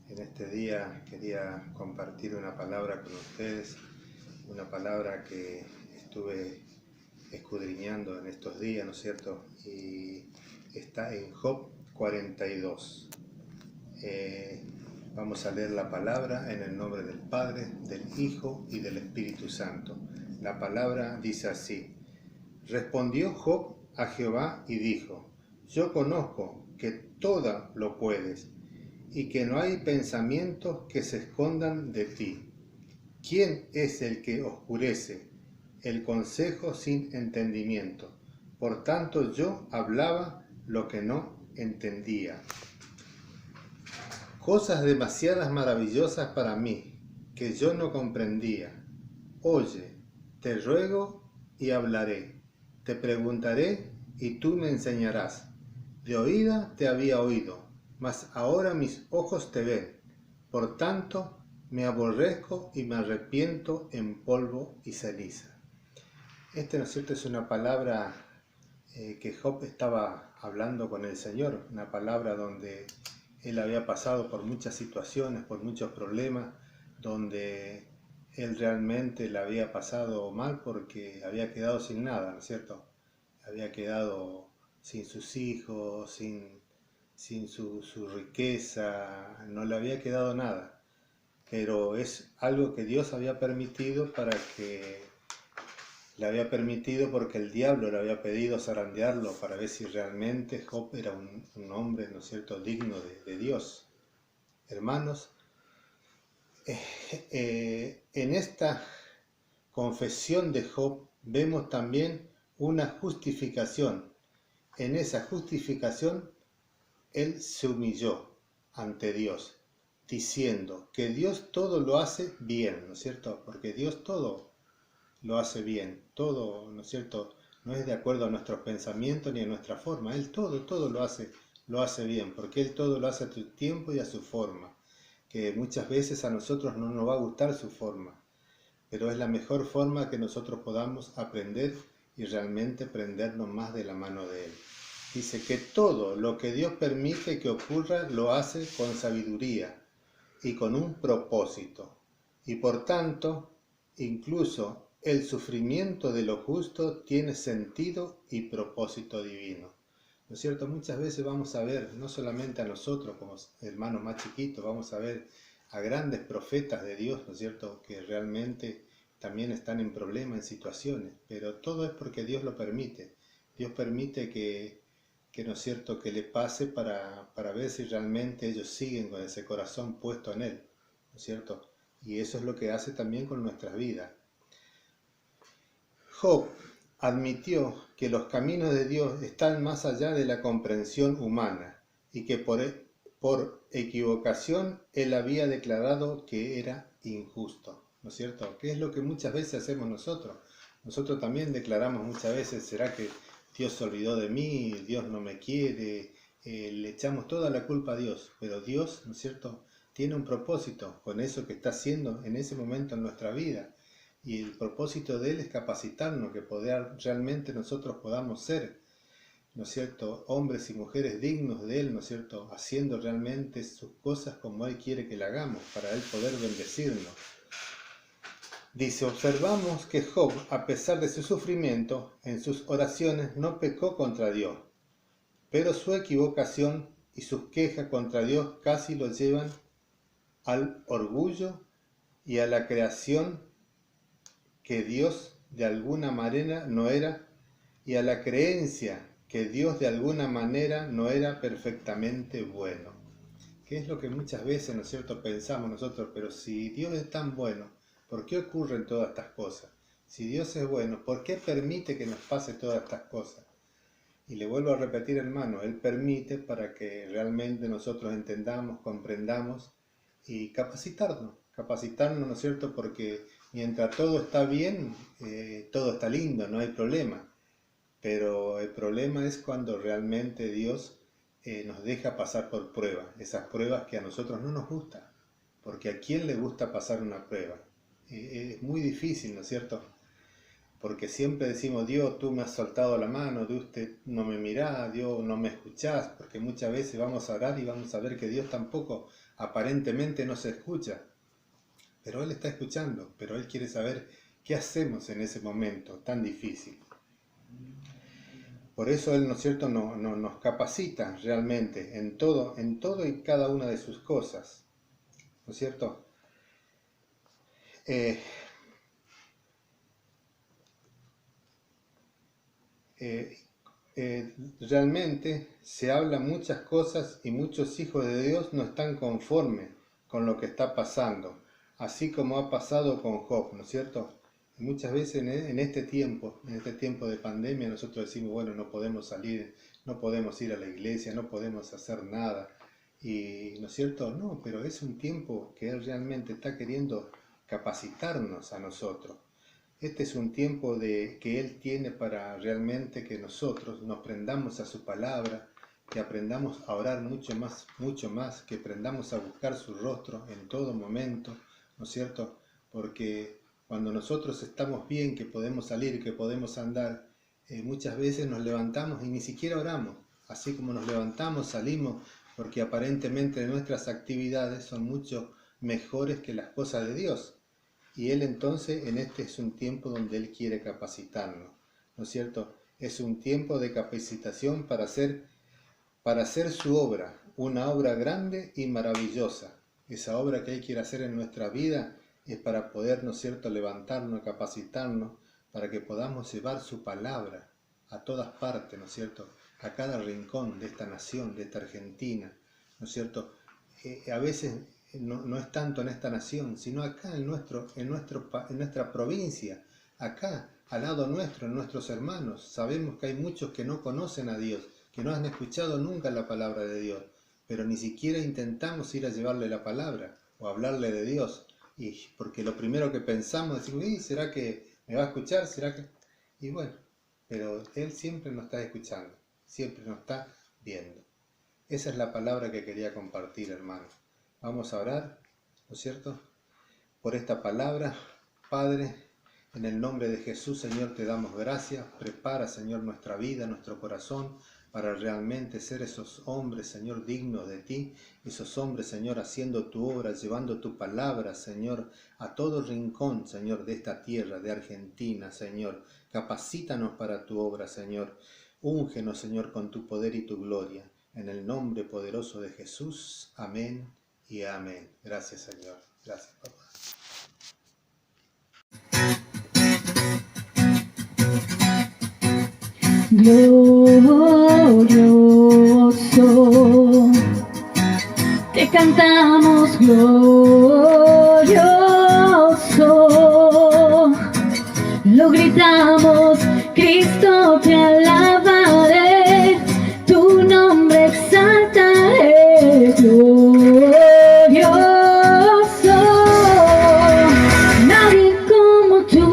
En este día quería compartir una palabra con ustedes, una palabra que estuve escudriñando en estos días, ¿no es cierto? Y está en Job 42. Vamos a leer la palabra en el nombre del Padre, del Hijo y del Espíritu Santo. La palabra dice así: Respondió Job a Jehová y dijo: Yo conozco que todo lo puedes y que no hay pensamientos que se escondan de ti. ¿Quién es el que oscurece el consejo sin entendimiento? Por tanto yo hablaba lo que no entendía. Cosas demasiadas maravillosas para mí, que yo no comprendía. Oye, te ruego y hablaré. Te preguntaré y tú me enseñarás. De oída te había oído, mas ahora mis ojos te ven. Por tanto, me aborrezco y me arrepiento en polvo y ceniza. ¿No es cierto? Es una palabra que Job estaba hablando con el Señor, una palabra donde él había pasado por muchas situaciones, por muchos problemas, donde él realmente la había pasado mal porque había quedado sin nada, ¿no es cierto? Había quedado sin sus hijos, sin su riqueza, no le había quedado nada. Pero es algo que Dios había permitido le había permitido porque el diablo le había pedido zarandearlo para ver si realmente Job era un hombre, ¿no es cierto?, digno de Dios. Hermanos, en esta confesión de Job vemos también una justificación. En esa justificación él se humilló ante Dios, diciendo que Dios todo lo hace bien, ¿no es cierto? Porque Dios todo lo hace bien, todo, ¿no es cierto? No es de acuerdo a nuestros pensamientos ni a nuestra forma. Él todo lo hace bien, porque Él todo lo hace a su tiempo y a su forma. Que muchas veces a nosotros no nos va a gustar su forma, pero es la mejor forma que nosotros podamos aprender y realmente prendernos más de la mano de Él. Dice que todo lo que Dios permite que ocurra lo hace con sabiduría y con un propósito. Y por tanto, incluso el sufrimiento de lo justo tiene sentido y propósito divino. ¿No es cierto? Muchas veces vamos a ver, no solamente a nosotros como hermanos más chiquitos, vamos a ver a grandes profetas de Dios, ¿no es cierto?, que realmente también están en problemas, en situaciones, pero todo es porque Dios lo permite. Dios permite que ¿no es cierto?, que le pase para ver si realmente ellos siguen con ese corazón puesto en Él, ¿no es cierto? Y eso es lo que hace también con nuestras vidas. Job admitió que los caminos de Dios están más allá de la comprensión humana y que por equivocación él había declarado que era injusto, ¿no es cierto? ¿Qué es lo que muchas veces hacemos nosotros? Nosotros también declaramos muchas veces: ¿será que Dios se olvidó de mí? ¿Dios no me quiere? Le echamos toda la culpa a Dios, pero Dios, ¿no es cierto?, tiene un propósito con eso que está haciendo en ese momento en nuestra vida. Y el propósito de Él es capacitarnos, que realmente nosotros podamos ser, ¿no es cierto?, hombres y mujeres dignos de Él, ¿no es cierto?, haciendo realmente sus cosas como Él quiere que la hagamos, para Él poder bendecirnos. Dice: observamos que Job, a pesar de su sufrimiento, en sus oraciones no pecó contra Dios, pero su equivocación y sus quejas contra Dios casi lo llevan al orgullo y a la creación que Dios de alguna manera no era, y a la creencia que Dios de alguna manera no era perfectamente bueno. ¿Qué es lo que muchas veces, ¿no es cierto?, pensamos nosotros? Pero si Dios es tan bueno, ¿por qué ocurren todas estas cosas? Si Dios es bueno, ¿por qué permite que nos pase todas estas cosas? Y le vuelvo a repetir, hermano, Él permite para que realmente nosotros entendamos, comprendamos y capacitarnos, ¿no es cierto? Porque mientras todo está bien, todo está lindo, no hay problema. Pero el problema es cuando realmente Dios nos deja pasar por pruebas, esas pruebas que a nosotros no nos gustan. Porque ¿a quién le gusta pasar una prueba? Es muy difícil, ¿no es cierto? Porque siempre decimos: Dios, tú me has soltado la mano, Dios no me mirás, Dios no me escuchás, porque muchas veces vamos a orar y vamos a ver que Dios tampoco aparentemente no se escucha, pero Él está escuchando, pero Él quiere saber qué hacemos en ese momento tan difícil. Por eso Él, ¿no es cierto?, nos capacita realmente en todo y cada una de sus cosas, ¿no es cierto? Realmente se habla muchas cosas y muchos hijos de Dios no están conformes con lo que está pasando, así como ha pasado con Job, ¿no es cierto? Y muchas veces en este tiempo de pandemia, nosotros decimos, bueno, no podemos salir, no podemos ir a la iglesia, no podemos hacer nada, y ¿no es cierto? No, pero es un tiempo que Él realmente está queriendo capacitarnos a nosotros. Este es un tiempo que Él tiene para realmente que nosotros nos prendamos a su palabra, que aprendamos a orar mucho más, que aprendamos a buscar su rostro en todo momento, ¿no es cierto? Porque cuando nosotros estamos bien, que podemos salir, que podemos andar, muchas veces nos levantamos y ni siquiera oramos. Así como nos levantamos, salimos, porque aparentemente nuestras actividades son mucho mejores que las cosas de Dios. Y Él entonces, en este es un tiempo donde Él quiere capacitarnos, ¿no es cierto? Es un tiempo de capacitación para hacer su obra, una obra grande y maravillosa. Esa obra que Él quiere hacer en nuestra vida es para poder, ¿no es cierto?, levantarnos, capacitarnos, para que podamos llevar su palabra a todas partes, ¿no es cierto?, a cada rincón de esta nación, de esta Argentina, ¿no es cierto? A veces no es tanto en esta nación, sino acá en nuestra provincia, acá al lado nuestro, en nuestros hermanos. Sabemos que hay muchos que no conocen a Dios, que no han escuchado nunca la palabra de Dios, pero ni siquiera intentamos ir a llevarle la palabra o hablarle de Dios, y porque lo primero que pensamos es decir, ¿será que me va a escuchar? ¿Será que...? Y bueno, pero Él siempre nos está escuchando, siempre nos está viendo. Esa es la palabra que quería compartir, hermanos. Vamos a orar, ¿no es cierto?, por esta palabra. Padre, en el nombre de Jesús, Señor, te damos gracias. Prepara, Señor, nuestra vida, nuestro corazón, para realmente ser esos hombres, Señor, dignos de ti, esos hombres, Señor, haciendo tu obra, llevando tu palabra, Señor, a todo rincón, Señor, de esta tierra, de Argentina, Señor. Capacítanos para tu obra, Señor. Úngenos, Señor, con tu poder y tu gloria. En el nombre poderoso de Jesús. Amén y amén. Gracias, Señor. Gracias, papá. Glorioso, te cantamos glorioso, lo gritamos, Cristo te alabaré, tu nombre exaltaré, glorioso, nadie como tú.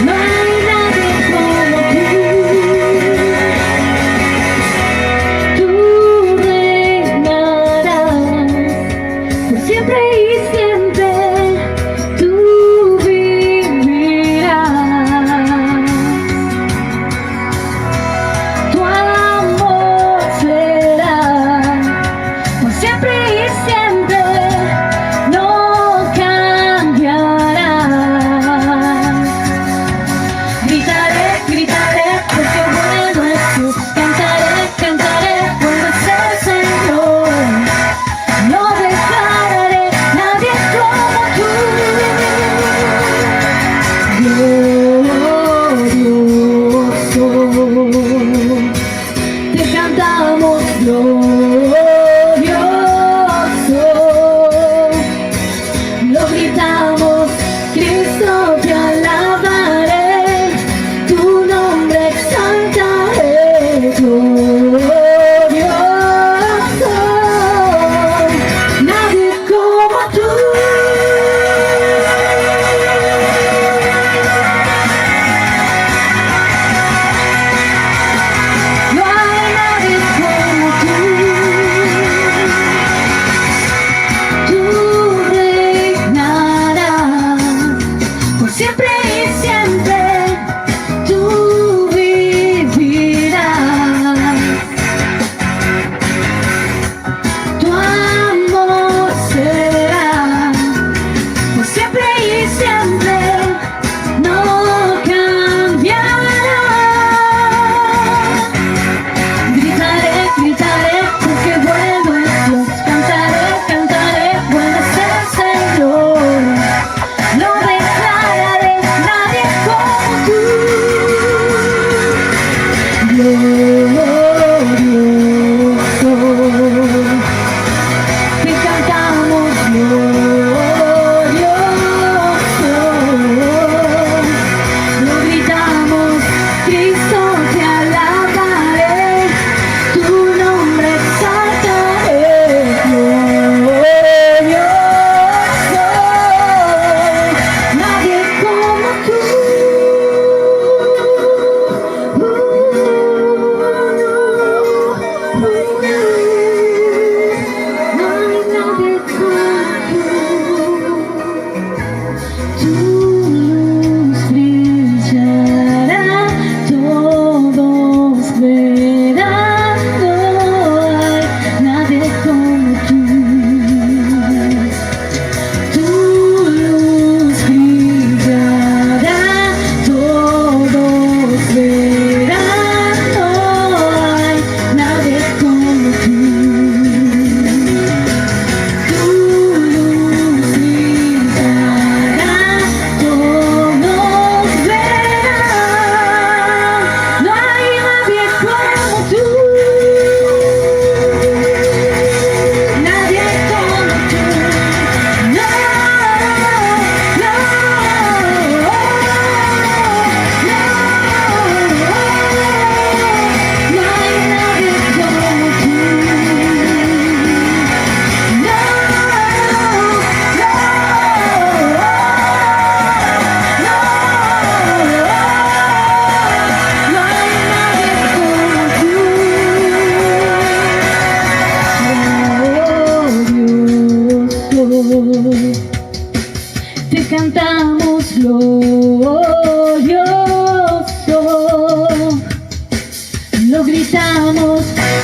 No hay nadie como tú.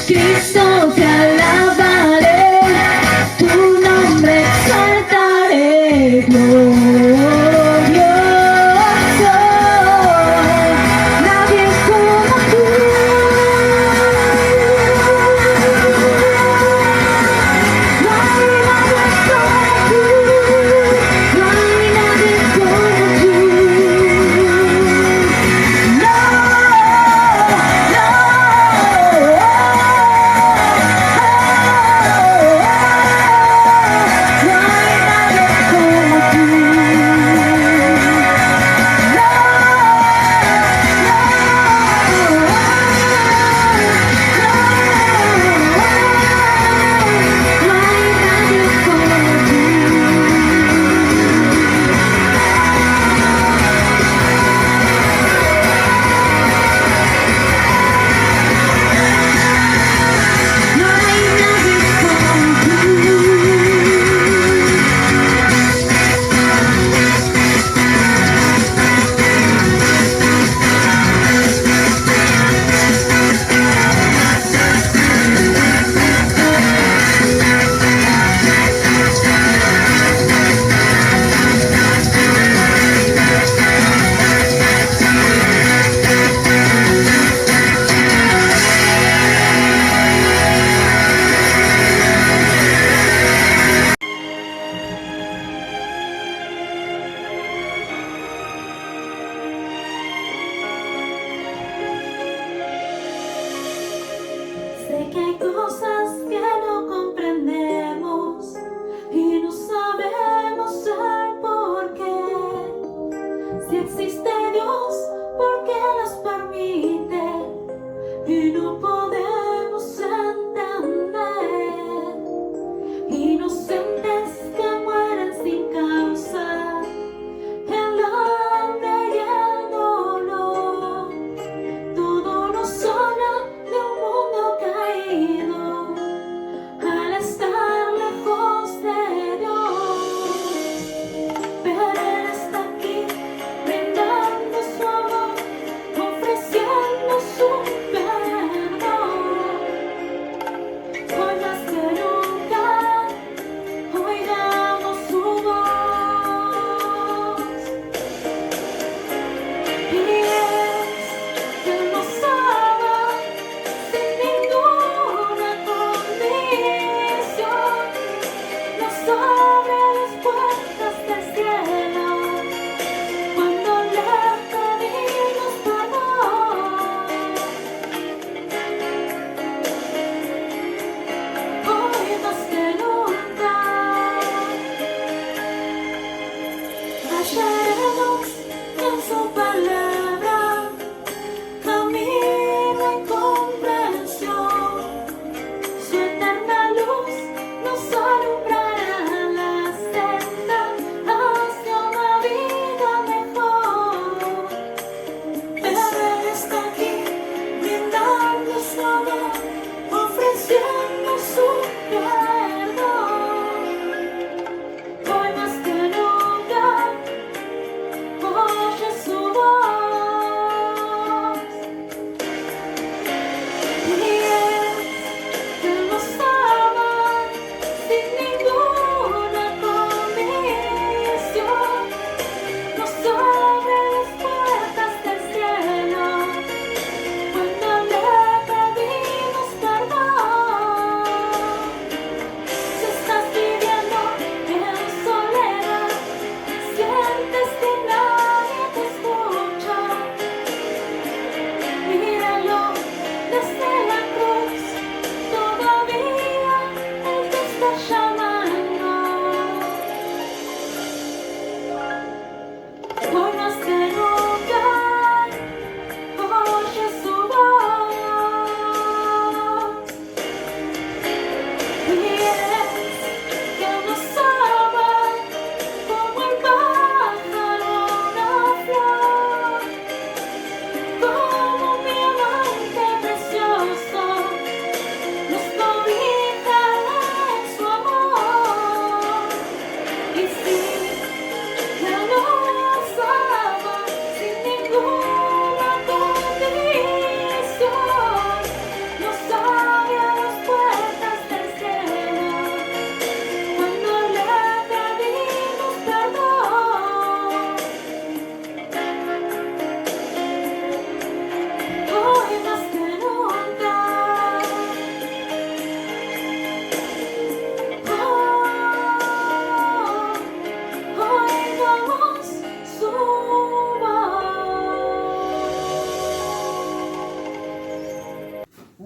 Cristo te alabaré, tu nombre exaltaré, glorioso, nadie como tú. No hay nadie como tú, no hay nadie como tú. No, no,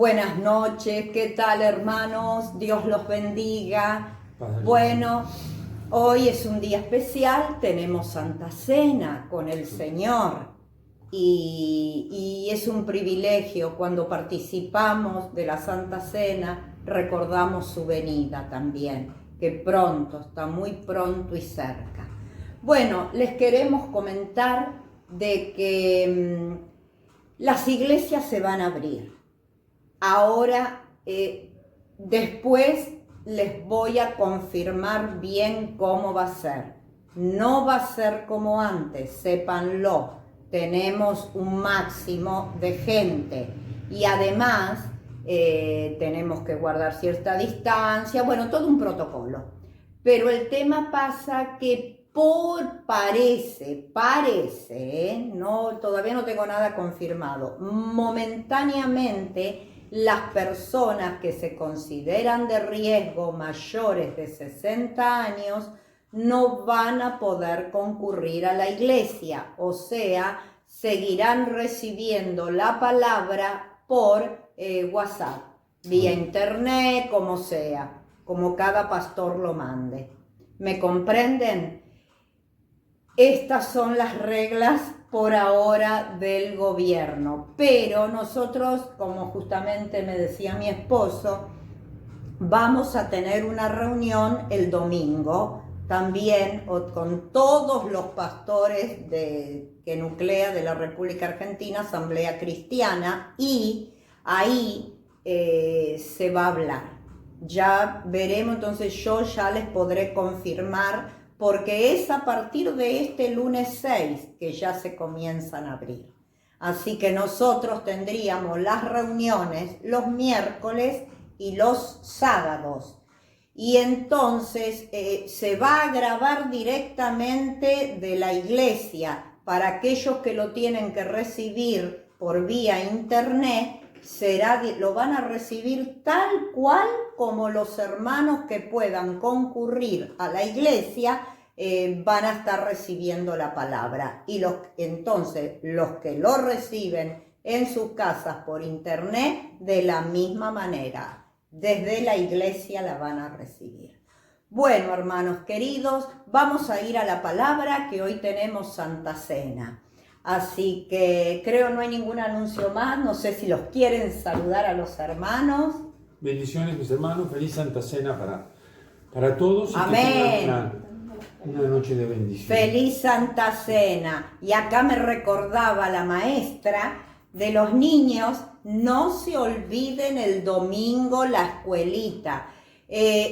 Buenas noches, ¿qué tal hermanos? Dios los bendiga. Bueno, hoy es un día especial, tenemos Santa Cena con el Señor y es un privilegio cuando participamos de la Santa Cena, recordamos su venida también, que pronto, está muy pronto y cerca. Bueno, les queremos comentar de que las iglesias se van a abrir. Ahora, después les voy a confirmar bien cómo va a ser. No va a ser como antes, sépanlo. Tenemos un máximo de gente y además tenemos que guardar cierta distancia, bueno, todo un protocolo. Pero el tema pasa que parece, no, todavía no tengo nada confirmado, momentáneamente las personas que se consideran de riesgo mayores de 60 años no van a poder concurrir a la iglesia, o sea, seguirán recibiendo la palabra por WhatsApp, vía internet, como sea, como cada pastor lo mande. ¿Me comprenden? Estas son las reglas por ahora del gobierno, pero nosotros, como justamente me decía mi esposo, vamos a tener una reunión el domingo también con todos los pastores que nuclea de la República Argentina, Asamblea Cristiana, y ahí se va a hablar. Ya veremos, entonces yo ya les podré confirmar, porque es a partir de este lunes 6 que ya se comienzan a abrir. Así que nosotros tendríamos las reuniones los miércoles y los sábados. Y entonces se va a grabar directamente de la iglesia. Para aquellos que lo tienen que recibir por vía internet, lo van a recibir tal cual como los hermanos que puedan concurrir a la iglesia van a estar recibiendo la palabra. Y entonces los que lo reciben en sus casas por internet, de la misma manera, desde la iglesia la van a recibir. Bueno, hermanos queridos, vamos a ir a la palabra, que hoy tenemos Santa Cena. Así que creo no hay ningún anuncio más. No sé si los quieren saludar a los hermanos. Bendiciones, mis hermanos. Feliz Santa Cena para todos. Y amén. Que tengan una noche de bendición. Feliz Santa Cena. Y acá me recordaba la maestra de los niños, no se olviden el domingo la escuelita.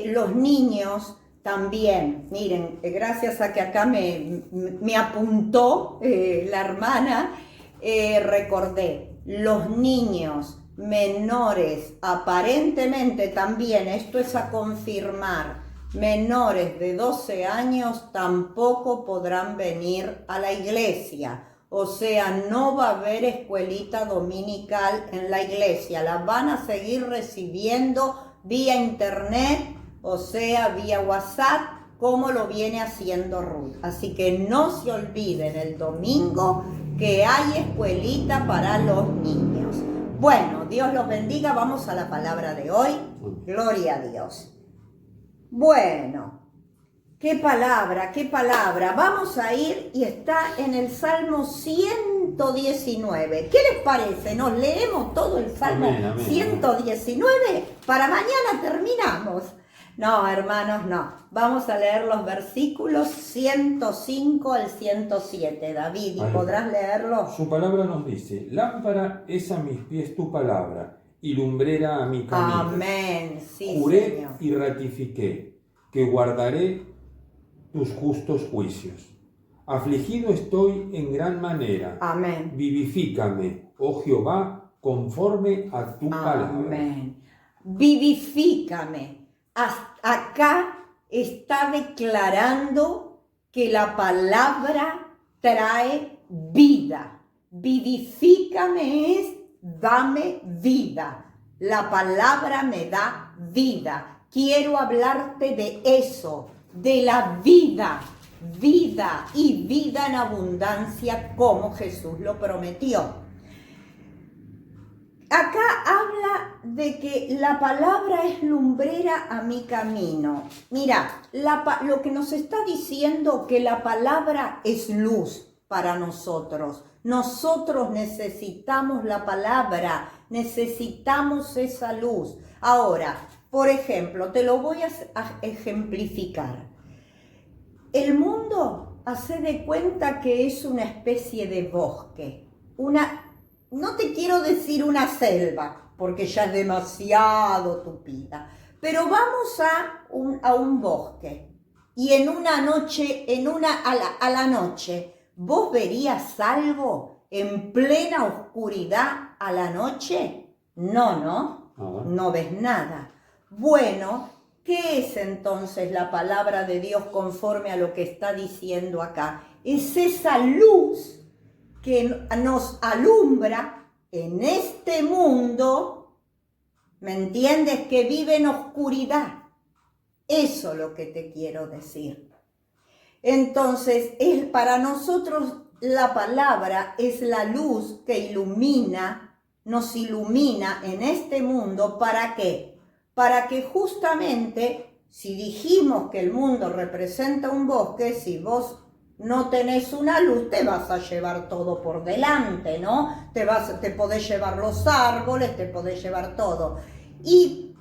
Los niños también, miren, gracias a que acá me apuntó la hermana, recordé, los niños menores, aparentemente también, esto es a confirmar, menores de 12 años tampoco podrán venir a la iglesia. O sea, no va a haber escuelita dominical en la iglesia, la van a seguir recibiendo vía internet, o sea, vía WhatsApp, como lo viene haciendo Ruth. Así que no se olviden el domingo que hay escuelita para los niños. Bueno, Dios los bendiga, vamos a la palabra de hoy. Gloria a Dios. Bueno, qué palabra, qué palabra. Vamos a ir y está en el Salmo 119. ¿Qué les parece? ¿Nos leemos todo el Salmo 119? Para mañana terminamos. No, hermanos, no. Vamos a leer los versículos 105 al 107. David, ¿y podrás leerlo? Su palabra nos dice: lámpara es a mis pies tu palabra y lumbrera a mi camino. Amén. Sí, Juré Señor. y ratifiqué que guardaré tus justos juicios. Afligido estoy en gran manera. Amén. Vivifícame, oh Jehová, conforme a tu palabra. Amén. Vivifícame. Acá está declarando que la palabra trae vida. Vivifícame es dame vida. La palabra me da vida. Quiero hablarte de eso, de la vida, vida y vida en abundancia como Jesús lo prometió. acá habla de que la palabra es lumbrera a mi camino. Mira, lo que nos está diciendo que la palabra es luz para nosotros. Nosotros necesitamos la palabra, necesitamos esa luz. Ahora, por ejemplo, te lo voy a ejemplificar. El mundo, hace de cuenta que es una especie de bosque. No te quiero decir una selva, porque ya es demasiado tupida, pero vamos a un bosque. Y en una noche, a la noche, ¿vos verías algo en plena oscuridad a la noche? No, no ves nada. Bueno, ¿qué es entonces la palabra de Dios conforme a lo que está diciendo acá? Es esa luz que nos alumbra en este mundo, ¿me entiendes? Que vive en oscuridad. Eso es lo que te quiero decir. Entonces, para nosotros la palabra es la luz que ilumina, nos ilumina en este mundo. ¿Para qué? Para que justamente, si dijimos que el mundo representa un bosque, si vos no tenés una luz, te vas a llevar todo por delante, ¿no? Te podés llevar los árboles, te podés llevar todo. Y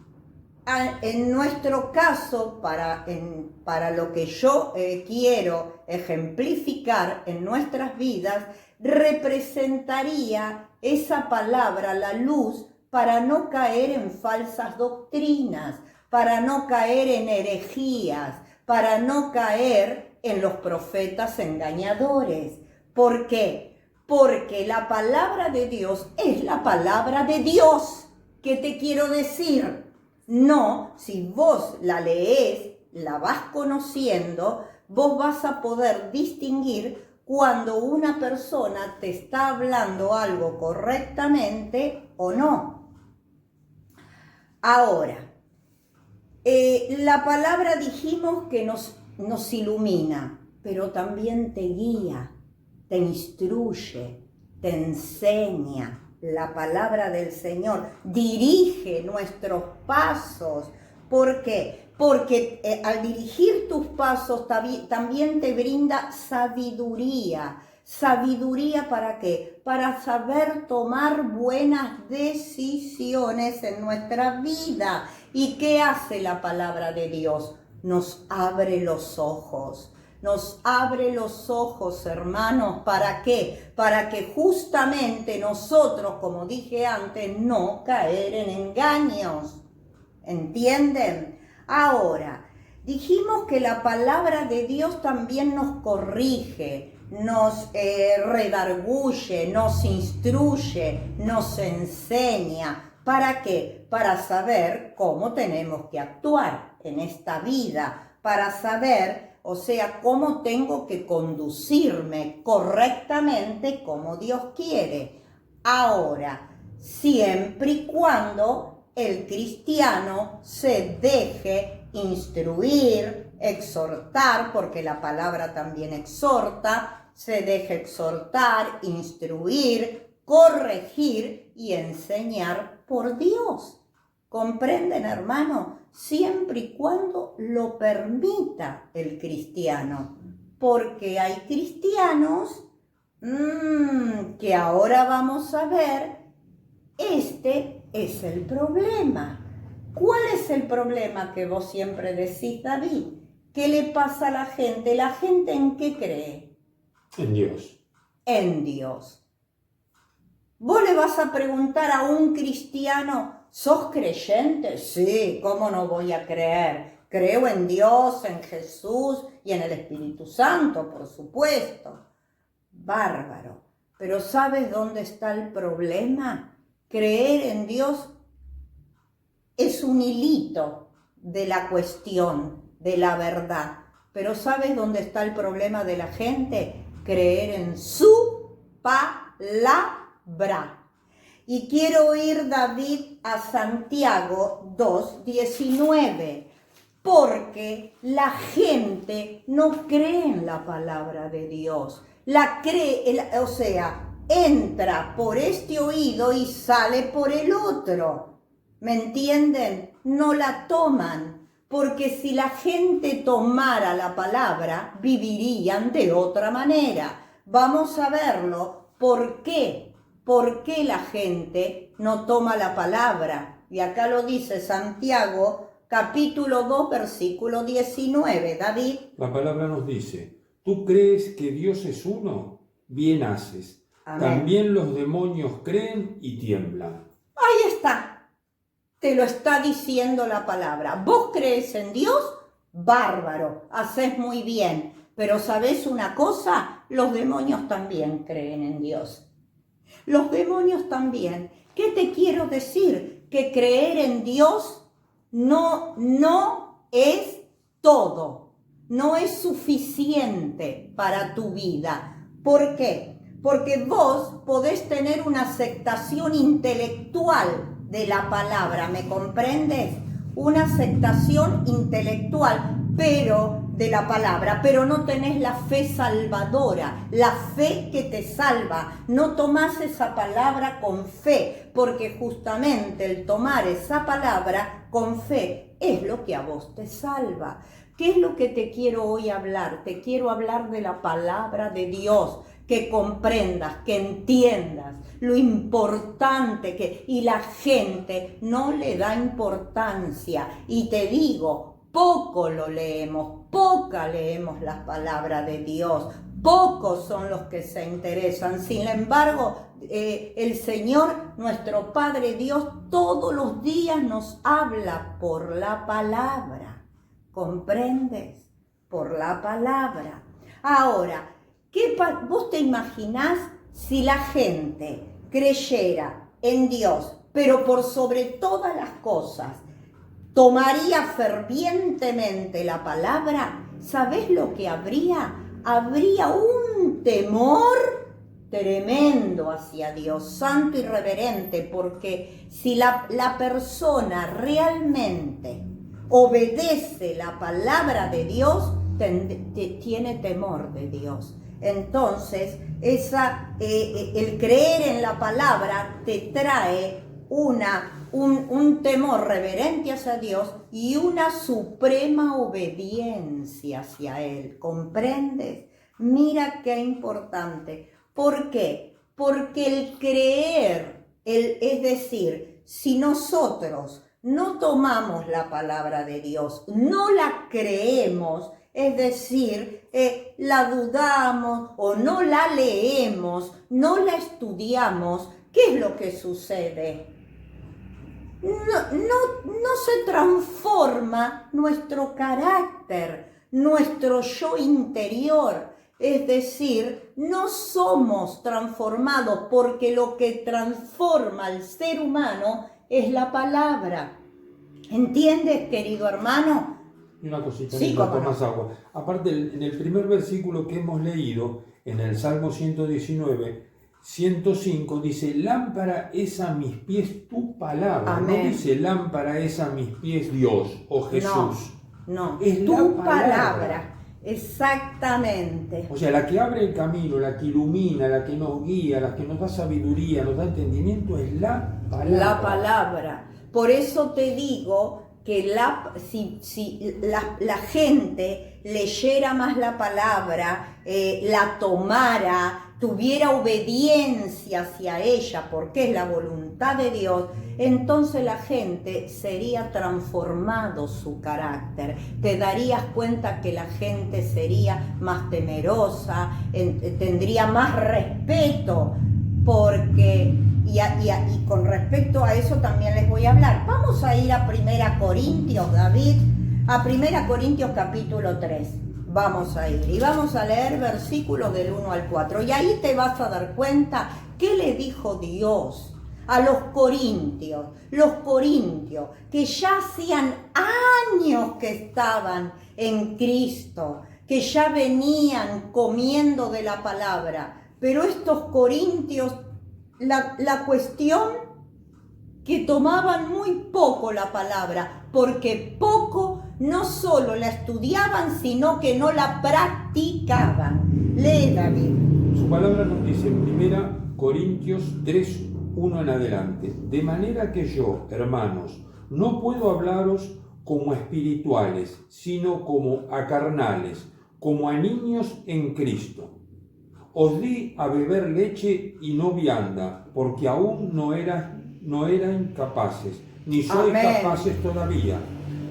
en nuestro caso, para lo que yo quiero ejemplificar en nuestras vidas, representaría esa palabra, la luz, para no caer en falsas doctrinas, para no caer en herejías, para no caer en los profetas engañadores. ¿Por qué? Porque la palabra de Dios es la palabra de Dios. ¿Qué te quiero decir? No, si vos la lees, la vas conociendo, vos vas a poder distinguir cuando una persona te está hablando algo correctamente o no. Ahora, la palabra dijimos que nos ilumina, pero también te guía, te instruye, te enseña. La palabra del Señor dirige nuestros pasos. ¿Por qué? Porque al dirigir tus pasos también te brinda sabiduría. ¿Sabiduría para qué? Para saber tomar buenas decisiones en nuestra vida. ¿Y qué hace la palabra de Dios? Nos abre los ojos. Nos abre los ojos, hermanos. ¿Para qué? Para que justamente nosotros, como dije antes, no caer en engaños. ¿Entienden? Ahora, dijimos que la palabra de Dios también nos corrige, nos redarguye, nos instruye, nos enseña. ¿Para qué? Para saber cómo tenemos que actuar en esta vida, para saber, o sea, cómo tengo que conducirme correctamente como Dios quiere. Ahora, siempre y cuando el cristiano se deje instruir, exhortar, porque la palabra también exhorta, se deje exhortar, instruir, corregir y enseñar por Dios. ¿Comprenden, hermano? Siempre y cuando lo permita el cristiano. Porque hay cristianos que ahora vamos a ver, este es el problema. ¿Cuál es el problema que vos siempre decís, David? ¿Qué le pasa a la gente? ¿La gente en qué cree? En Dios. En Dios. Vos le vas a preguntar a un cristiano, ¿sos creyente? Sí, ¿cómo no voy a creer? Creo en Dios, en Jesús y en el Espíritu Santo, por supuesto. Bárbaro. Pero ¿sabes dónde está el problema? Creer en Dios es un hilito de la cuestión, de la verdad. Pero ¿sabes dónde está el problema de la gente? Creer en su palabra. Y quiero ir, David, a Santiago 2:19, porque la gente no cree en la palabra de Dios. La cree, o sea, entra por este oído y sale por el otro. ¿Me entienden? No la toman, porque si la gente tomara la palabra, vivirían de otra manera. Vamos a verlo. ¿Por qué? ¿Por qué la gente no toma la palabra? Y acá lo dice Santiago, capítulo 2, versículo 19. David. La palabra nos dice, ¿tú crees que Dios es uno? Bien haces. Amén. También los demonios creen y tiemblan. Ahí está. Te lo está diciendo la palabra. ¿Vos crees en Dios? Bárbaro, haces muy bien. Pero ¿sabés una cosa? Los demonios también creen en Dios. Los demonios también. ¿Qué te quiero decir? Que creer en Dios no es todo. No es suficiente para tu vida. ¿Por qué? Porque vos podés tener una aceptación intelectual de la palabra, ¿me comprendes? Una aceptación intelectual, pero de la palabra, pero no tenés la fe salvadora, la fe que te salva. No tomás esa palabra con fe, porque justamente el tomar esa palabra con fe es lo que a vos te salva. ¿Qué es lo que te quiero hoy hablar? Te quiero hablar de la palabra de Dios, que comprendas, que entiendas lo importante que... Y la gente no le da importancia. Y te digo, poco lo leemos, poca leemos las palabras de Dios. Pocos son los que se interesan. Sin embargo, el Señor, nuestro Padre Dios, todos los días nos habla por la palabra. ¿Comprendes? Por la palabra. Ahora, ¿vos te imaginás si la gente creyera en Dios, pero por sobre todas las cosas tomaría fervientemente la palabra? ¿Sabés lo que habría? Habría un temor tremendo hacia Dios, santo y reverente, porque si la persona realmente obedece la palabra de Dios, tiene temor de Dios. Entonces, el creer en la palabra te trae un temor reverente hacia Dios y una suprema obediencia hacia Él. ¿Comprendes? Mira qué importante. ¿Por qué? Porque el creer, es decir, si nosotros no tomamos la palabra de Dios, no la creemos, es decir, la dudamos o no la leemos, no la estudiamos, ¿qué es lo que sucede? No se transforma nuestro carácter, nuestro yo interior. Es decir, no somos transformados, porque lo que transforma al ser humano es la palabra. ¿Entiendes, querido hermano? Y una cosita, sí, más agua. Aparte, en el primer versículo que hemos leído, en el Salmo 119, 105, dice, lámpara es a mis pies tu palabra. Amén. No dice, lámpara es a mis pies Dios o Jesús. No, es tu la palabra. Exactamente. O sea, la que abre el camino, la que ilumina, la que nos guía, la que nos da sabiduría, nos da entendimiento, es la palabra. La palabra. Por eso te digo que si la gente leyera más la palabra, la tomara, tuviera obediencia hacia ella, porque es la voluntad de Dios, entonces la gente sería transformado su carácter. Te darías cuenta que la gente sería más temerosa, tendría más respeto, porque... Y con respecto a eso también les voy a hablar. Vamos a ir a 1 Corintios, David, a 1 Corintios capítulo 3. Vamos a ir y vamos a leer versículos del 1 al 4. Y ahí te vas a dar cuenta qué le dijo Dios a los corintios. Los corintios que ya hacían años que estaban en Cristo, que ya venían comiendo de la palabra. Pero estos corintios, la cuestión que tomaban muy poco la palabra, porque poco no solo la estudiaban, sino que no la practicaban. Lee, David. Su palabra nos dice en 1 Corintios 3, 1 en adelante. De manera que yo, hermanos, no puedo hablaros como a espirituales, sino como a carnales, como a niños en Cristo. Os di a beber leche y no vianda, porque aún no eran capaces, ni sois Amén. capaces todavía,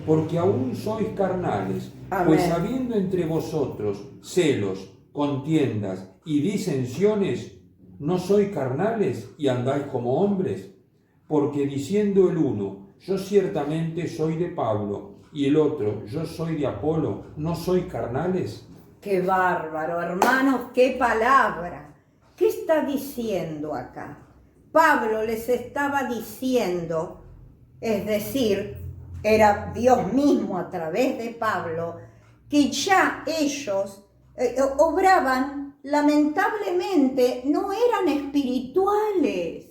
porque aún sois carnales. Amén. Pues habiendo entre vosotros celos, contiendas y disensiones, ¿no sois carnales y andáis como hombres? Porque diciendo el uno, yo ciertamente soy de Pablo, y el otro, yo soy de Apolo, ¿no sois carnales? ¡Qué bárbaro, hermanos! ¡Qué palabra! ¿Qué está diciendo acá? Pablo les estaba diciendo, es decir, era Dios mismo a través de Pablo, que ya ellos obraban, lamentablemente, no eran espirituales.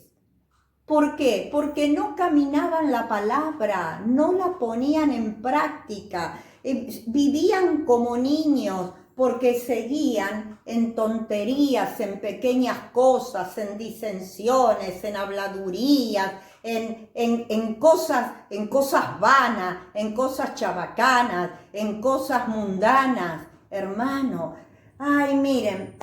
¿Por qué? Porque no caminaban la palabra, no la ponían en práctica, vivían como niños, porque seguían en tonterías, en pequeñas cosas, en disensiones, en habladurías, en cosas vanas, en cosas chabacanas, en cosas mundanas. Hermano, ay, miren,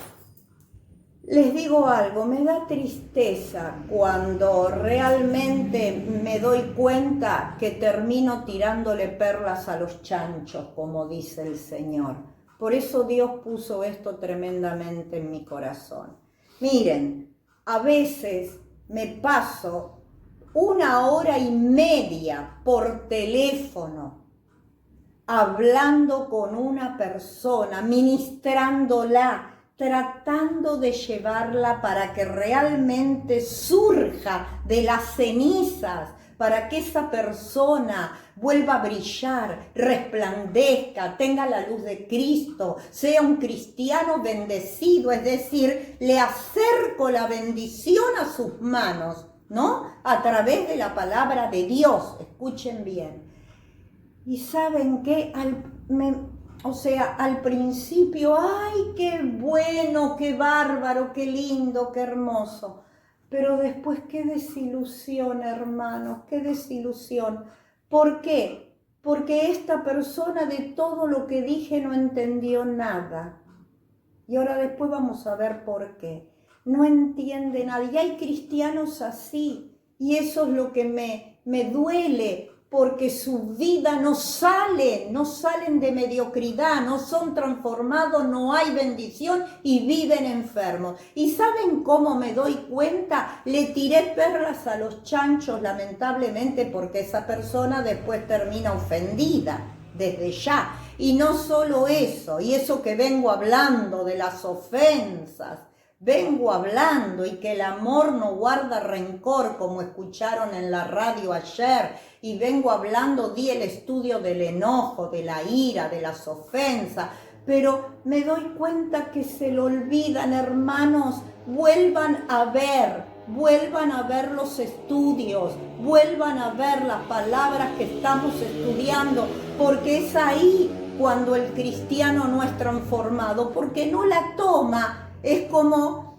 les digo algo, me da tristeza cuando realmente me doy cuenta que termino tirándole perlas a los chanchos, como dice el Señor. Por eso Dios puso esto tremendamente en mi corazón. Miren, a veces me paso 1 hora y media por teléfono hablando con una persona, ministrándola, tratando de llevarla para que realmente surja de las cenizas, para que esa persona vuelva a brillar, resplandezca, tenga la luz de Cristo, sea un cristiano bendecido, es decir, le acerco la bendición a sus manos, ¿no? A través de la palabra de Dios, escuchen bien. Y ¿saben qué? Al principio, ¡ay, qué bueno, qué bárbaro, qué lindo, qué hermoso! Pero después, qué desilusión, hermanos, qué desilusión. ¿Por qué? Porque esta persona de todo lo que dije no entendió nada. Y ahora después vamos a ver por qué. No entiende nada. Y hay cristianos así. Y eso es lo que me duele. Porque su vida no salen de mediocridad, no son transformados, no hay bendición y viven enfermos. ¿Y saben cómo me doy cuenta? Le tiré perlas a los chanchos, lamentablemente, porque esa persona después termina ofendida desde ya. Y no solo eso, y eso que vengo hablando de las ofensas, vengo hablando y que el amor no guarda rencor, como escucharon en la radio ayer, y vengo hablando, di el estudio del enojo, de la ira, de las ofensas, pero me doy cuenta que se lo olvidan, hermanos. Vuelvan a ver los estudios, vuelvan a ver las palabras que estamos estudiando, porque es ahí cuando el cristiano no es transformado, porque no la toma. Es como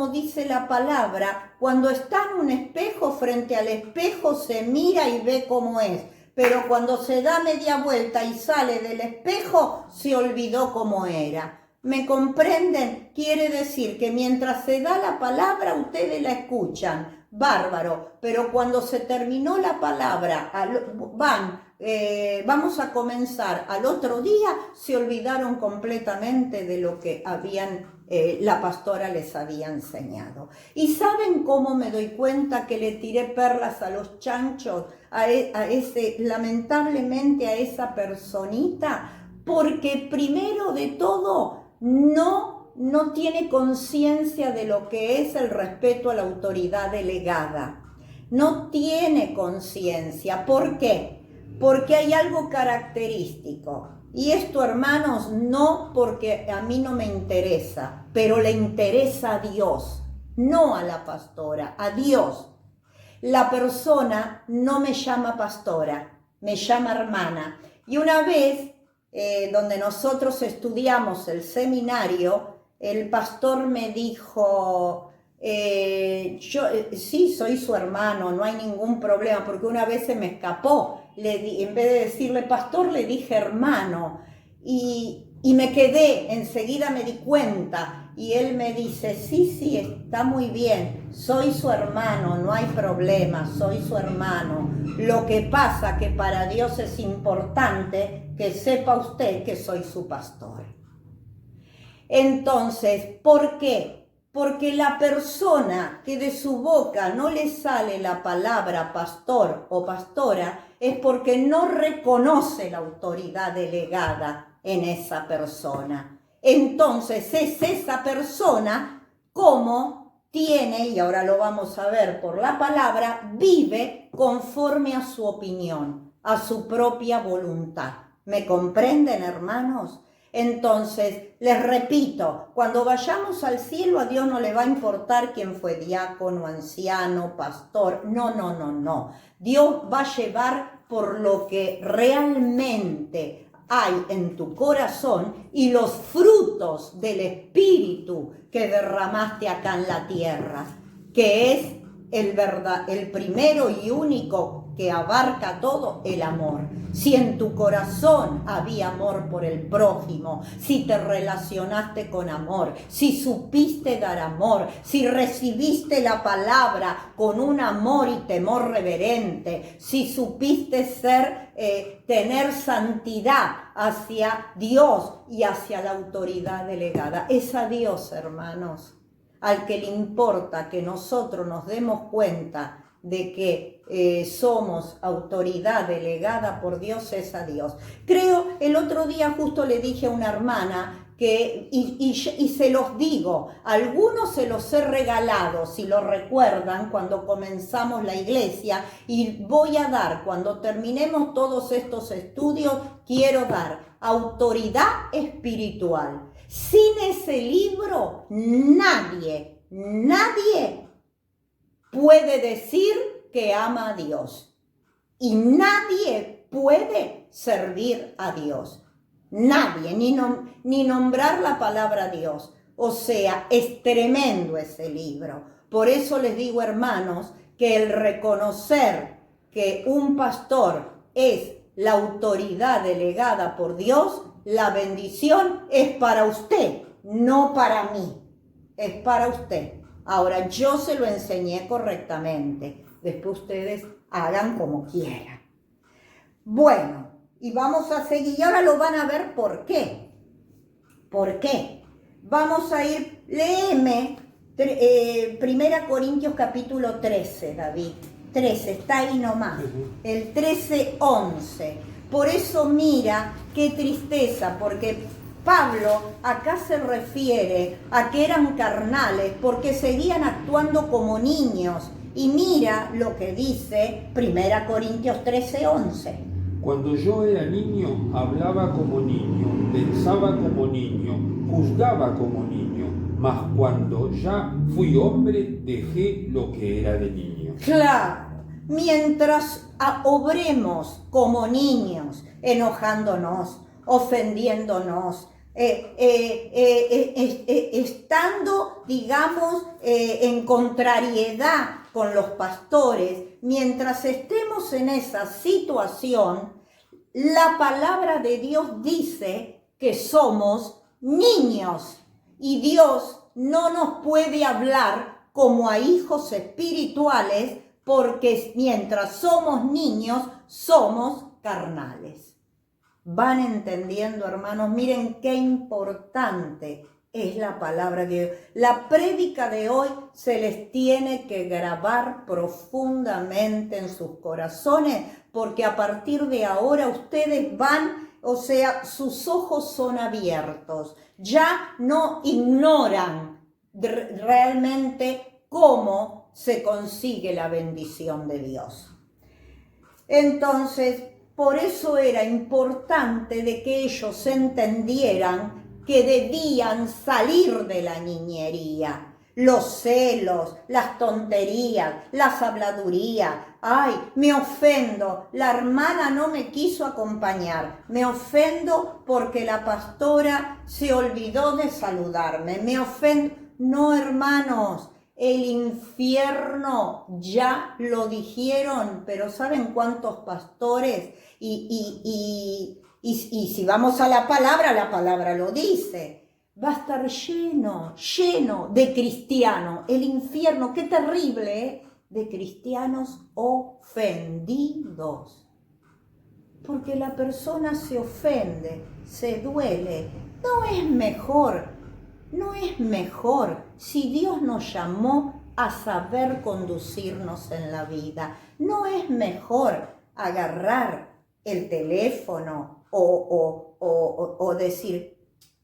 dice la palabra, cuando está en un espejo, frente al espejo se mira y ve cómo es, pero cuando se da media vuelta y sale del espejo, se olvidó cómo era. ¿Me comprenden? Quiere decir que mientras se da la palabra, ustedes la escuchan, bárbaro, pero cuando se terminó la palabra, vamos a comenzar al otro día, se olvidaron completamente de lo que la pastora les había enseñado. ¿Y saben cómo me doy cuenta que le tiré perlas a los chanchos, lamentablemente a esa personita? Porque primero de todo, no tiene conciencia de lo que es el respeto a la autoridad delegada. No tiene conciencia. ¿Por qué? Porque hay algo característico. Y esto, hermanos, no porque a mí no me interesa, pero le interesa a Dios, no a la pastora, a Dios. La persona no me llama pastora, me llama hermana. Y una vez, donde nosotros estudiamos el seminario, el pastor me dijo, sí, soy su hermano, no hay ningún problema, porque una vez se me escapó, en vez de decirle pastor, le dije hermano, y me quedé, enseguida me di cuenta, y él me dice, sí, está muy bien, soy su hermano, no hay problema, soy su hermano. Lo que pasa que para Dios es importante que sepa usted que soy su pastor. Entonces, ¿por qué? Porque la persona que de su boca no le sale la palabra pastor o pastora es porque no reconoce la autoridad delegada en esa persona. Entonces es esa persona como tiene, y ahora lo vamos a ver por la palabra, vive conforme a su opinión, a su propia voluntad. ¿Me comprenden, hermanos? Entonces, les repito, cuando vayamos al cielo a Dios no le va a importar quién fue diácono, anciano, pastor. No. Dios va a llevar por lo que realmente hay en tu corazón y los frutos del Espíritu que derramaste acá en la tierra, que es el primero y único que abarca todo, el amor. Si en tu corazón había amor por el prójimo, si te relacionaste con amor, si supiste dar amor, si recibiste la palabra con un amor y temor reverente, si supiste tener santidad hacia Dios y hacia la autoridad delegada, es a Dios, hermanos, al que le importa que nosotros nos demos cuenta de que somos autoridad delegada por Dios, es a Dios. Creo, el otro día justo le dije a una hermana que, y se los digo, algunos se los he regalado, si lo recuerdan, cuando comenzamos la iglesia, y voy a dar, cuando terminemos todos estos estudios, quiero dar autoridad espiritual. Sin ese libro, nadie puede decir que ama a Dios. Y nadie puede servir a Dios. Nadie, ni nombrar la palabra Dios. O sea, es tremendo ese libro. Por eso les digo, hermanos, que el reconocer que un pastor es la autoridad delegada por Dios, la bendición es para usted, no para mí. Es para usted. Ahora, yo se lo enseñé correctamente. Después ustedes hagan como quieran. Bueno, y vamos a seguir. Y ahora lo van a ver por qué. ¿Por qué? Vamos a ir, léeme 1 Corintios capítulo 13, David. 13, está ahí nomás. El 13:11. Por eso mira, qué tristeza, porque Pablo acá se refiere a que eran carnales porque seguían actuando como niños. Y mira lo que dice 1 Corintios 13:11. Cuando yo era niño, hablaba como niño, pensaba como niño, juzgaba como niño, mas cuando ya fui hombre, dejé lo que era de niño. Claro, mientras obremos como niños, enojándonos, ofendiéndonos, estando, digamos, en contrariedad con los pastores, mientras estemos en esa situación, la palabra de Dios dice que somos niños y Dios no nos puede hablar como a hijos espirituales porque mientras somos niños somos carnales. ¿Van entendiendo, hermanos? Miren qué importante es la palabra de Dios. La prédica de hoy se les tiene que grabar profundamente en sus corazones, porque a partir de ahora ustedes van, o sea, sus ojos son abiertos. Ya no ignoran realmente cómo se consigue la bendición de Dios. Entonces, por eso era importante de que ellos entendieran que debían salir de la niñería, los celos, las tonterías, las habladurías. Ay, me ofendo, la hermana no me quiso acompañar, me ofendo porque la pastora se olvidó de saludarme, me ofendo. No, hermanos, El infierno ya lo dijeron, pero ¿saben cuántos pastores? Y si vamos a la palabra lo dice. Va a estar lleno de cristianos. El infierno, qué terrible, ¿eh? De cristianos ofendidos. Porque la persona se ofende, se duele. No es mejor si Dios nos llamó a saber conducirnos en la vida. No es mejor agarrar el teléfono o decir,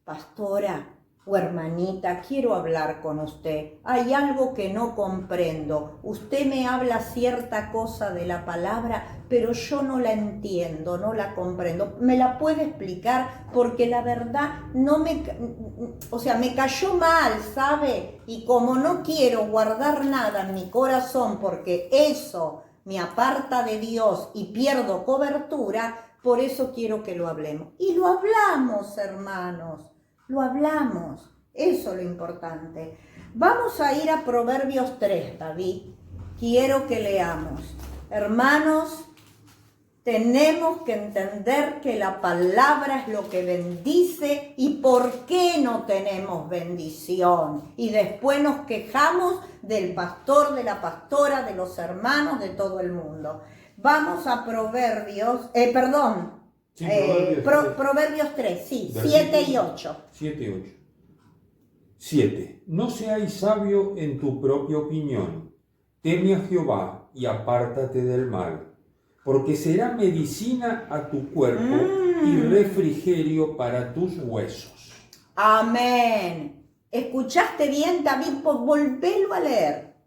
pastora o hermanita, quiero hablar con usted. Hay algo que no comprendo. Usted me habla cierta cosa de la palabra, pero yo no la entiendo, no la comprendo. ¿Me la puede explicar? Porque la verdad me cayó mal, ¿sabe? Y como no quiero guardar nada en mi corazón porque eso me aparta de Dios y pierdo cobertura, por eso quiero que lo hablemos. Y lo hablamos, hermanos. Lo hablamos, eso es lo importante. Vamos a ir a Proverbios 3, David. Quiero que leamos. Hermanos, tenemos que entender que la palabra es lo que bendice y por qué no tenemos bendición. Y después nos quejamos del pastor, de la pastora, de los hermanos, de todo el mundo. Vamos a Proverbios, Sí, Proverbios 3, sí, 7 y 8. 7 y 8. 7. No seáis sabio en tu propia opinión. Teme a Jehová y apártate del mal, porque será medicina a tu cuerpo y refrigerio para tus huesos. Amén. ¿Escuchaste bien, David? Volvelo a leer.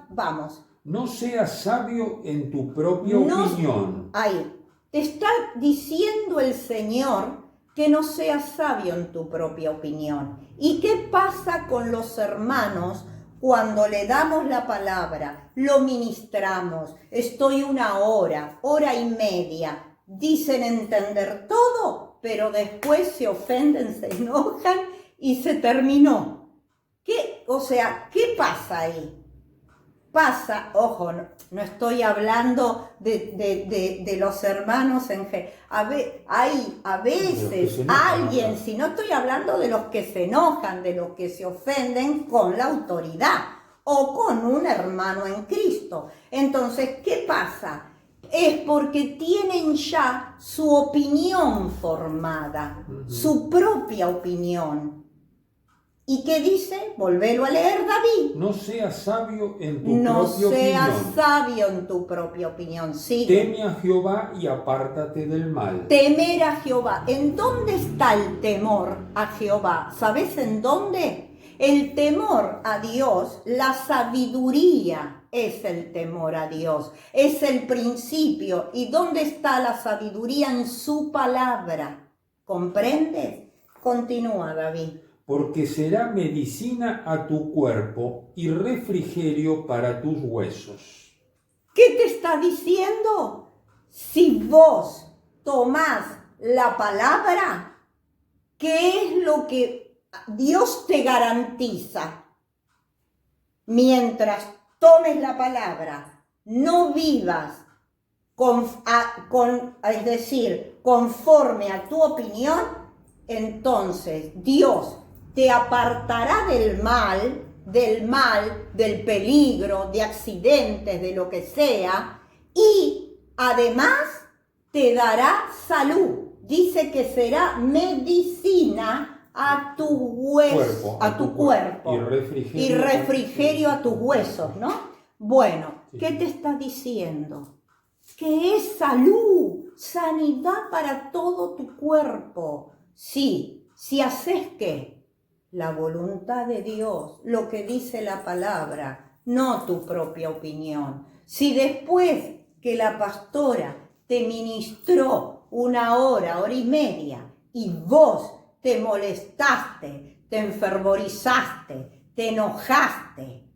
Vamos. No seas sabio en tu propia opinión. Ahí. Te está diciendo el Señor que no seas sabio en tu propia opinión. ¿Y qué pasa con los hermanos cuando le damos la palabra, lo ministramos? Estoy una hora y media. Dicen entender todo, pero después se ofenden, se enojan y se terminó. ¿Qué pasa ahí? Pasa, ojo, no estoy hablando de los hermanos en general. A veces alguien, si no estoy hablando de los que se enojan, de los que se ofenden con la autoridad o con un hermano en Cristo. Entonces, ¿qué pasa? Es porque tienen ya su opinión formada, su propia opinión. ¿Y qué dice? Volvelo a leer, David. No seas sabio en tu propia opinión. No seas sabio en tu propia opinión. Sigue. Teme a Jehová y apártate del mal. Temer a Jehová. ¿En dónde está el temor a Jehová? ¿Sabes en dónde? El temor a Dios, la sabiduría es el temor a Dios. Es el principio. ¿Y dónde está la sabiduría? En su palabra. ¿Comprendes? Continúa, David. Porque será medicina a tu cuerpo y refrigerio para tus huesos. ¿Qué te está diciendo? Si vos tomás la palabra, ¿qué es lo que Dios te garantiza? Mientras tomes la palabra, no vivas conforme a tu opinión, entonces Dios te apartará del mal, del peligro, de accidentes, de lo que sea, y además te dará salud. Dice que será medicina a tu hueso, a tu cuerpo y refrigerio a tus huesos, ¿no? Bueno, ¿qué te está diciendo? Que es salud, sanidad para todo tu cuerpo. Sí, si haces ¿qué? La voluntad de Dios, lo que dice la palabra, no tu propia opinión. Si después que la pastora te ministró una hora y media, y vos te molestaste, te enfervorizaste, te enojaste,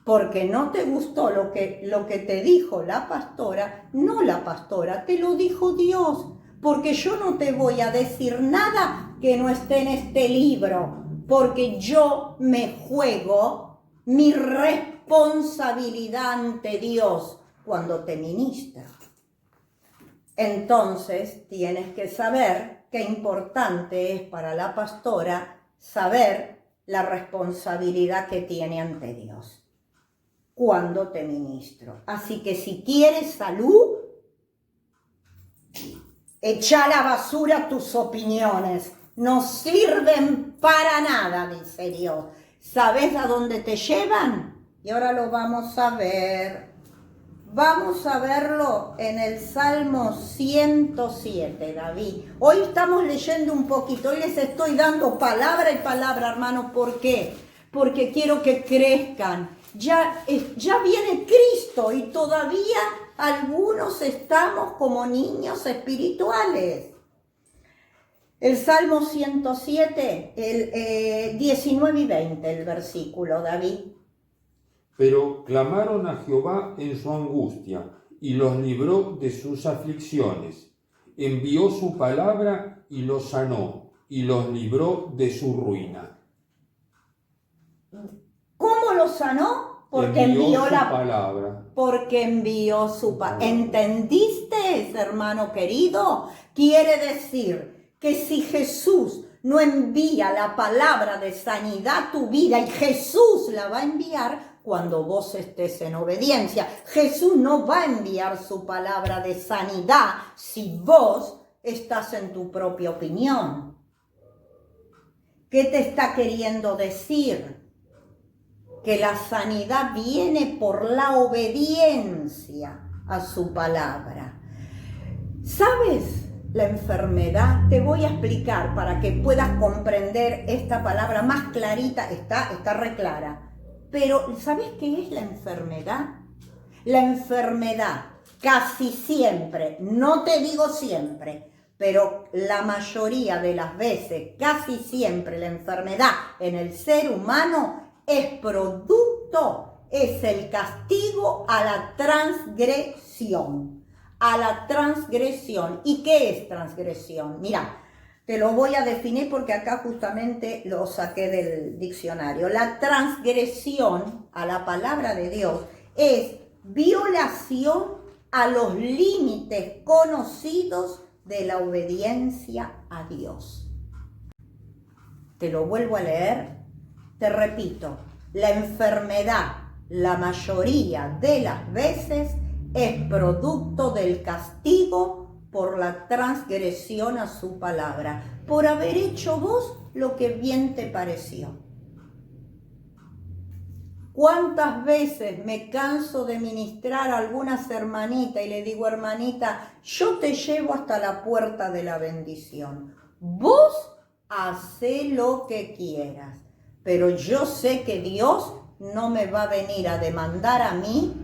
porque no te gustó lo que te dijo la pastora, no la pastora, te lo dijo Dios. Porque yo no te voy a decir nada que no esté en este libro, porque yo me juego mi responsabilidad ante Dios cuando te ministro. Entonces tienes que saber qué importante es para la pastora saber la responsabilidad que tiene ante Dios cuando te ministro. Así que si quieres salud, echa a la basura tus opiniones. No sirven para nada, dice Dios. ¿Sabes a dónde te llevan? Y ahora lo vamos a ver. Vamos a verlo en el Salmo 107, David. Hoy estamos leyendo un poquito, hoy les estoy dando palabra y palabra, hermanos. ¿Por qué? Porque quiero que crezcan. Ya viene Cristo y todavía algunos estamos como niños espirituales. El Salmo 107, el 19 y 20, el versículo, David. Pero clamaron a Jehová en su angustia, y los libró de sus aflicciones. Envió su palabra y los sanó, y los libró de su ruina. ¿Cómo los sanó? Porque envió su palabra. Porque envió su palabra. ¿Entendiste, hermano querido? Quiere decir que si Jesús no envía la palabra de sanidad a tu vida, y Jesús la va a enviar cuando vos estés en obediencia. Jesús no va a enviar su palabra de sanidad si vos estás en tu propia opinión. ¿Qué te está queriendo decir? Que la sanidad viene por la obediencia a su palabra. ¿Sabes? La enfermedad, te voy a explicar para que puedas comprender esta palabra más clarita, está re clara. Pero, ¿sabes qué es la enfermedad? La enfermedad, casi siempre, no te digo siempre, pero la mayoría de las veces, casi siempre, la enfermedad en el ser humano es el castigo a la transgresión. A la transgresión. ¿Y qué es transgresión? Mira, te lo voy a definir porque acá justamente lo saqué del diccionario. La transgresión a la palabra de Dios es violación a los límites conocidos de la obediencia a Dios. Te lo vuelvo a leer, te repito, la enfermedad, la mayoría de las veces, es producto del castigo por la transgresión a su palabra, por haber hecho vos lo que bien te pareció. ¿Cuántas veces me canso de ministrar a algunas hermanitas y le digo, hermanita, yo te llevo hasta la puerta de la bendición? Vos hacé lo que quieras, pero yo sé que Dios no me va a venir a demandar a mí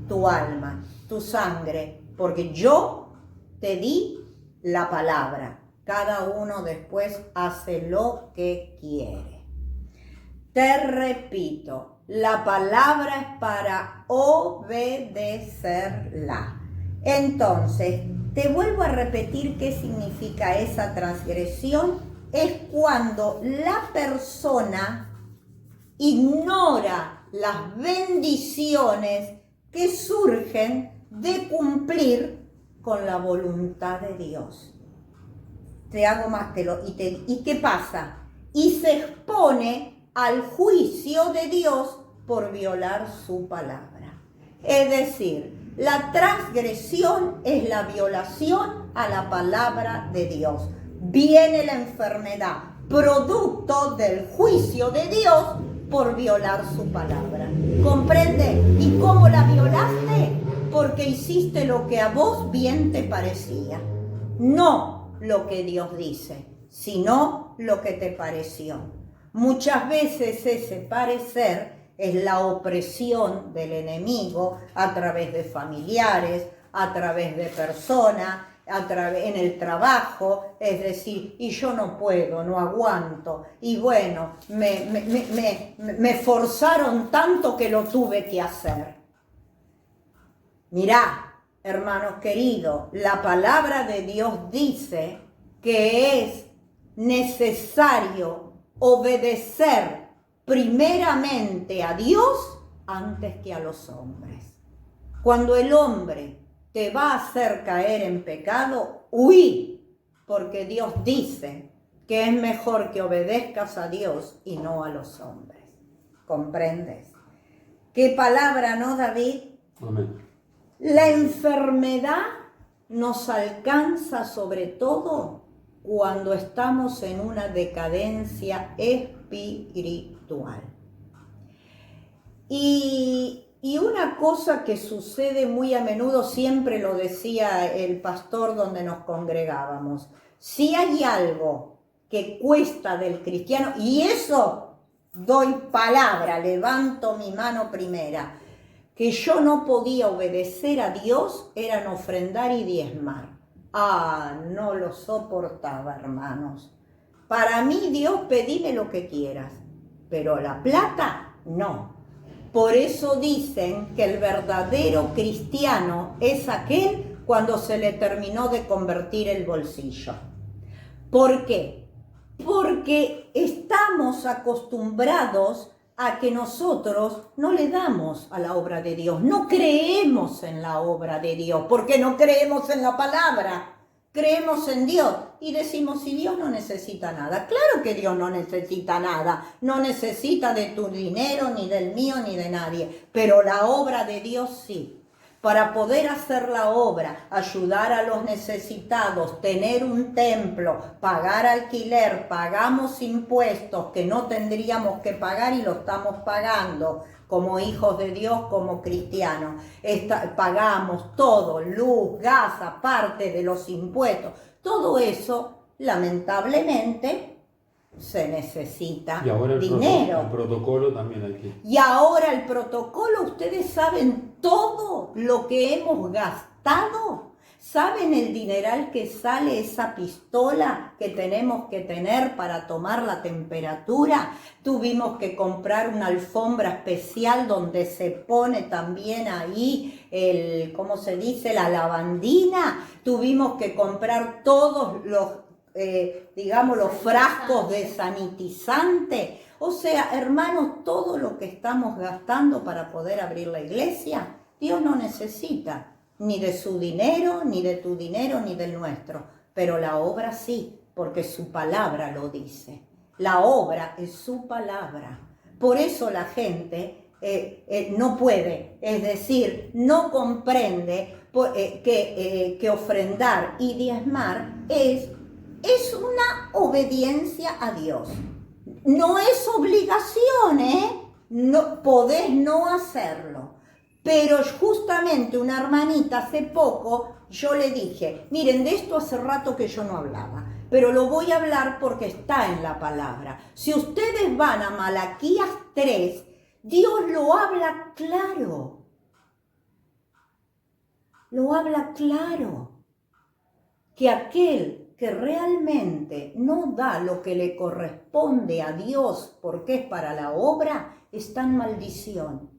tu alma, tu sangre, porque yo te di la palabra. Cada uno después hace lo que quiere. Te repito, la palabra es para obedecerla. Entonces, te vuelvo a repetir qué significa esa transgresión. Es cuando la persona ignora las bendiciones que surgen de cumplir con la voluntad de Dios. Te hago más, ¿y qué pasa? Y se expone al juicio de Dios por violar su palabra. Es decir, la transgresión es la violación a la palabra de Dios. Viene la enfermedad, producto del juicio de Dios por violar su palabra. ¿Comprende? ¿Y cómo la violaste? Porque hiciste lo que a vos bien te parecía. No lo que Dios dice, sino lo que te pareció. Muchas veces ese parecer es la opresión del enemigo a través de familiares, a través de personas, en el trabajo, es decir, y yo no puedo, no aguanto, y bueno, me forzaron tanto que lo tuve que hacer. Mirá, hermanos queridos, la palabra de Dios dice que es necesario obedecer primeramente a Dios antes que a los hombres. Cuando el hombre te va a hacer caer en pecado, huí, porque Dios dice que es mejor que obedezcas a Dios y no a los hombres. ¿Comprendes? ¿Qué palabra, no, David? Amén. La enfermedad nos alcanza sobre todo cuando estamos en una decadencia espiritual. Y una cosa que sucede muy a menudo, siempre lo decía el pastor donde nos congregábamos, si hay algo que cuesta del cristiano, y eso doy palabra, levanto mi mano primera, que yo no podía obedecer a Dios, eran ofrendar y diezmar. No lo soportaba, hermanos. Para mí, Dios, pedime lo que quieras, pero la plata, no. Por eso dicen que el verdadero cristiano es aquel cuando se le terminó de convertir el bolsillo. ¿Por qué? Porque estamos acostumbrados a que nosotros no le damos a la obra de Dios, no creemos en la obra de Dios, porque no creemos en la palabra, creemos en Dios y decimos, si Dios no necesita nada, claro que Dios no necesita nada, no necesita de tu dinero, ni del mío, ni de nadie, pero la obra de Dios sí. Para poder hacer la obra, ayudar a los necesitados, tener un templo, pagar alquiler, pagamos impuestos que no tendríamos que pagar y lo estamos pagando como hijos de Dios, como cristianos. Pagamos todo, luz, gas, aparte de los impuestos. Todo eso, lamentablemente, se necesita Y ahora dinero. El protocolo también hay que... Y ahora el protocolo, ustedes saben todo lo que hemos gastado. ¿Saben el dineral que sale esa pistola que tenemos que tener para tomar la temperatura? Tuvimos que comprar una alfombra especial donde se pone también ahí ¿cómo se dice? La lavandina. Tuvimos que comprar todos los los frascos de sanitizante. O sea, hermanos, todo lo que estamos gastando para poder abrir la iglesia, Dios no necesita ni de su dinero, ni de tu dinero, ni del nuestro. Pero la obra sí, porque su palabra lo dice. La obra es su palabra. Por eso la gente no puede, es decir, no comprende que ofrendar y diezmar es una obediencia a Dios. No es obligación, No, podés no hacerlo. Pero justamente una hermanita hace poco, yo le dije, miren, de esto hace rato que yo no hablaba, pero lo voy a hablar porque está en la palabra. Si ustedes van a Malaquías 3, Dios lo habla claro. Lo habla claro. Que aquel que realmente no da lo que le corresponde a Dios porque es para la obra, está en maldición.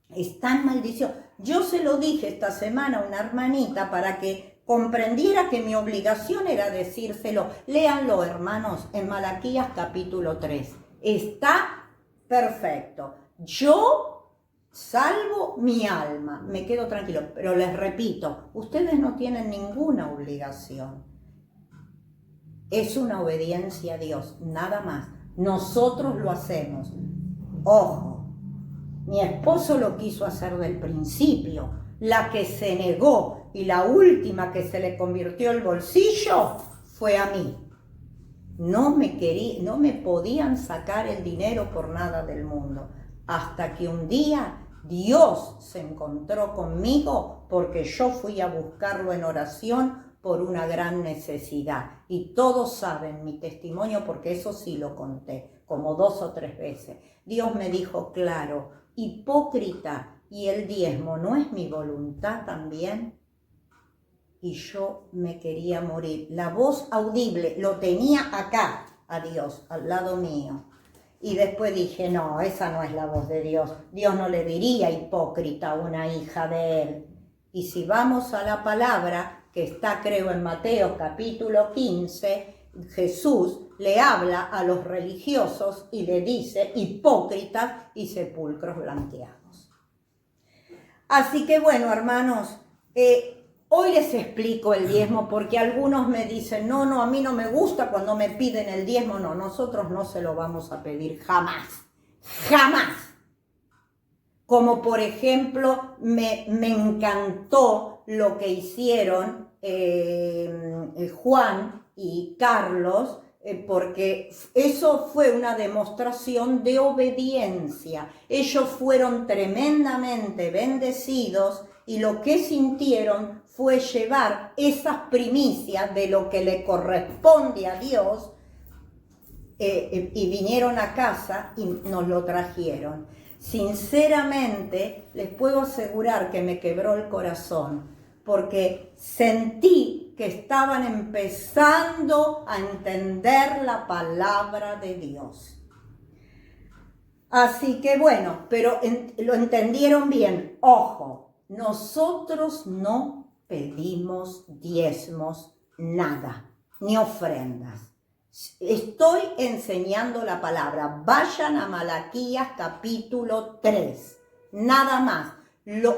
Está en maldición. Yo se lo dije esta semana a una hermanita para que comprendiera que mi obligación era decírselo. Léanlo, hermanos, en Malaquías capítulo 3. Está perfecto. Yo salvo mi alma, me quedo tranquilo, pero les repito, ustedes no tienen ninguna obligación. Es una obediencia a Dios, nada más. Nosotros lo hacemos. Ojo, mi esposo lo quiso hacer del principio. La que se negó y la última que se le convirtió el bolsillo fue a mí. No me podían sacar el dinero por nada del mundo. Hasta que un día Dios se encontró conmigo porque yo fui a buscarlo en oración por una gran necesidad. Y todos saben mi testimonio porque eso sí lo conté, como 2 o 3 veces. Dios me dijo, claro, hipócrita, ¿y el diezmo no es mi voluntad también? Y yo me quería morir. La voz audible lo tenía acá, a Dios, al lado mío. Y después dije, no, esa no es la voz de Dios. Dios no le diría hipócrita a una hija de él. Y si vamos a la palabra, que está creo en Mateo capítulo 15, Jesús le habla a los religiosos y le dice hipócritas y sepulcros blanqueados. Así que bueno, hermanos, hoy les explico el diezmo porque algunos me dicen, no, a mí no me gusta cuando me piden el diezmo. No, nosotros no se lo vamos a pedir jamás, jamás. Como por ejemplo, me encantó lo que hicieron Juan y Carlos, porque eso fue una demostración de obediencia. Ellos fueron tremendamente bendecidos y lo que sintieron fue llevar esas primicias de lo que le corresponde a Dios y vinieron a casa y nos lo trajeron. Sinceramente, les puedo asegurar que me quebró el corazón, porque sentí que estaban empezando a entender la palabra de Dios. Así que bueno, pero lo entendieron bien. Ojo, nosotros no pedimos diezmos, nada, ni ofrendas. Estoy enseñando la palabra. Vayan a Malaquías capítulo 3, nada más.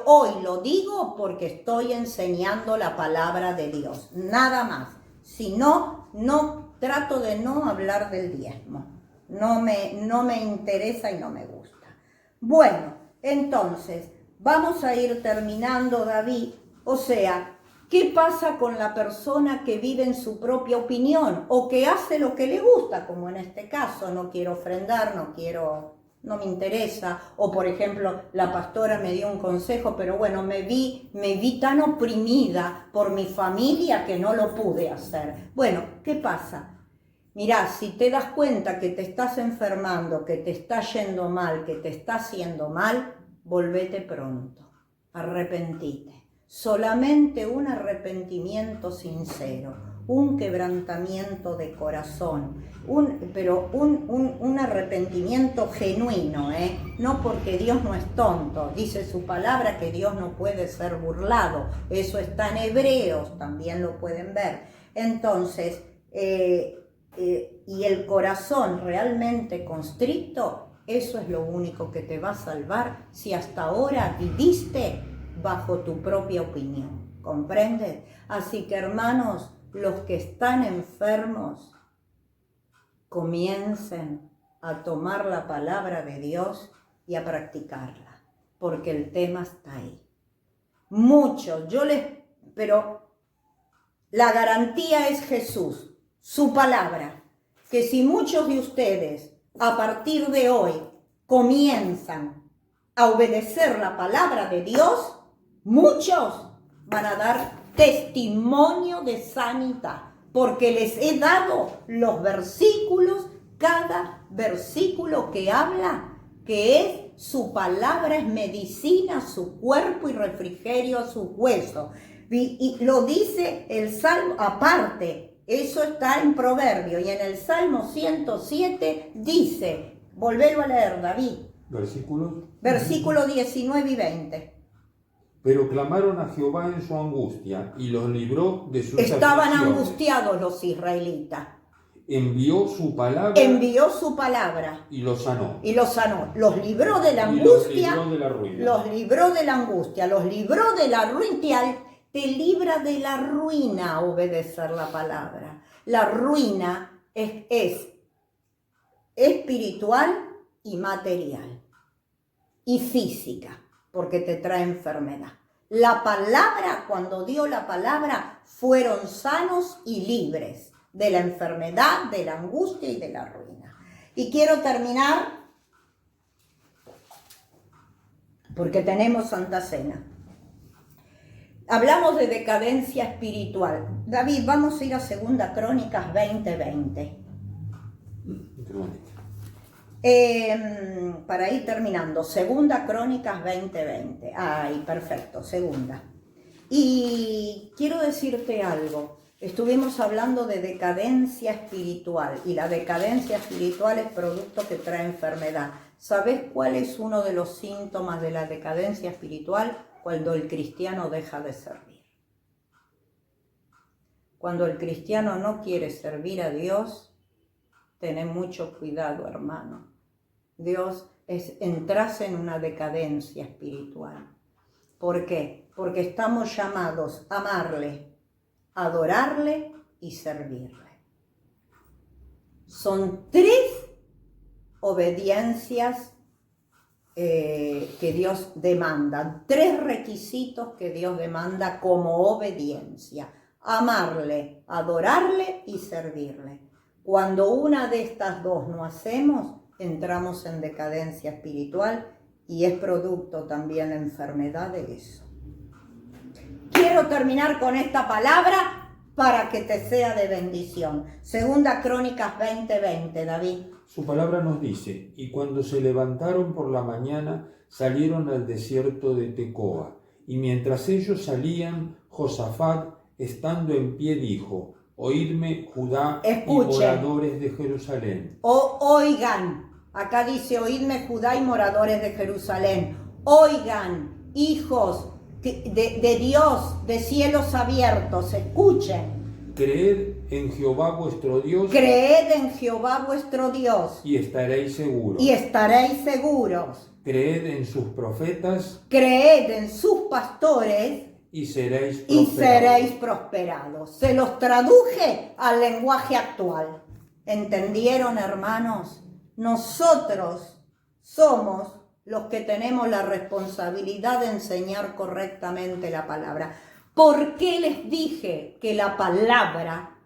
Hoy lo digo porque estoy enseñando la palabra de Dios, nada más. Si no, trato de no hablar del diezmo. No me interesa y no me gusta. Bueno, entonces, vamos a ir terminando, David. O sea, ¿qué pasa con la persona que vive en su propia opinión o que hace lo que le gusta? Como en este caso, no quiero ofrendar, no me interesa. O por ejemplo, la pastora me dio un consejo, pero bueno, me vi tan oprimida por mi familia que no lo pude hacer. Bueno, ¿qué pasa? Mirá, si te das cuenta que te estás enfermando, que te está yendo mal, que te está haciendo mal, volvete pronto, arrepentite. Solamente un arrepentimiento sincero, un quebrantamiento de corazón, un arrepentimiento genuino, no porque Dios no es tonto. Dice su palabra que Dios no puede ser burlado. Eso está en Hebreos, también lo pueden ver. Entonces, y el corazón realmente constricto, eso es lo único que te va a salvar si hasta ahora viviste bajo tu propia opinión, ¿comprendes? Así que hermanos, los que están enfermos, comiencen a tomar la palabra de Dios y a practicarla, porque el tema está ahí. Muchos, pero la garantía es Jesús, su palabra, que si muchos de ustedes a partir de hoy comienzan a obedecer la palabra de Dios, muchos van a dar testimonio de sanidad, porque les he dado los versículos, cada versículo que habla, que es su palabra, es medicina a su cuerpo y refrigerio a sus huesos. Y lo dice el Salmo, aparte, eso está en Proverbio, y en el Salmo 107 dice, volvelo a leer, David. Versículo 19 y 20. Pero clamaron a Jehová en su angustia y los libró de sus Estaban aflicciones. angustiados los israelitas. Envió su palabra Y los sanó. Los libró de la angustia. Los libró de la ruina. Los libró de la angustia. Los libró de la ruina. Te libra de la ruina obedecer la palabra. La ruina es espiritual y material. Y física, porque te trae enfermedad. La palabra, cuando dio la palabra, fueron sanos y libres de la enfermedad, de la angustia y de la ruina. Y quiero terminar, porque tenemos Santa Cena. Hablamos de decadencia espiritual. David, vamos a ir a 2 Crónicas 20:20. Para ir terminando, 2 Crónicas 20:20. Ay, perfecto, segunda. Y quiero decirte algo. Estuvimos hablando de decadencia espiritual y la decadencia espiritual es producto que trae enfermedad. ¿Sabes cuál es uno de los síntomas de la decadencia espiritual? Cuando el cristiano deja de servir. Cuando el cristiano no quiere servir a Dios, tened mucho cuidado, hermano. Entras en una decadencia espiritual. ¿Por qué? Porque estamos llamados a amarle, adorarle y servirle. Son 3 obediencias que Dios demanda, 3 requisitos que Dios demanda como obediencia: amarle, adorarle y servirle. Cuando una de estas 2 no hacemos, entramos en decadencia espiritual y es producto también la enfermedad de eso. Quiero terminar con esta palabra para que te sea de bendición. Segunda Crónicas 20:20, David. Su palabra nos dice: y cuando se levantaron por la mañana, salieron al desierto de Tecoa. Y mientras ellos salían, Josafat, estando en pie, dijo: oídme, Judá, Escuchen. y moradores de Jerusalén. Oigan, acá dice: oídme, Judá y moradores de Jerusalén. Oigan, hijos de Dios, de cielos abiertos, escuchen. Creed en Jehová vuestro Dios, Creed en Jehová vuestro Dios y estaréis seguros. y estaréis seguros. Creed en sus profetas, Creed en sus pastores y seréis y prosperados. seréis prosperados. Se los traduje al lenguaje actual. ¿Entendieron, hermanos? Nosotros somos los que tenemos la responsabilidad de enseñar correctamente la palabra. ¿Por qué les dije que la palabra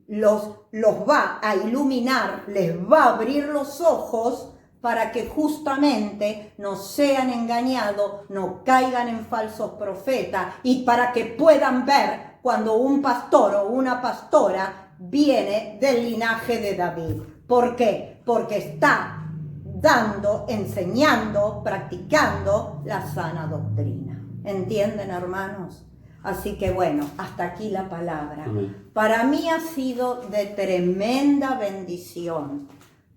los va a iluminar, les va a abrir los ojos para que justamente no sean engañados, no caigan en falsos profetas y para que puedan ver cuando un pastor o una pastora viene del linaje de David? ¿Por qué? Porque está dando, enseñando, practicando la sana doctrina. ¿Entienden, hermanos? Así que bueno, hasta aquí la palabra. Amén. Para mí ha sido de tremenda bendición.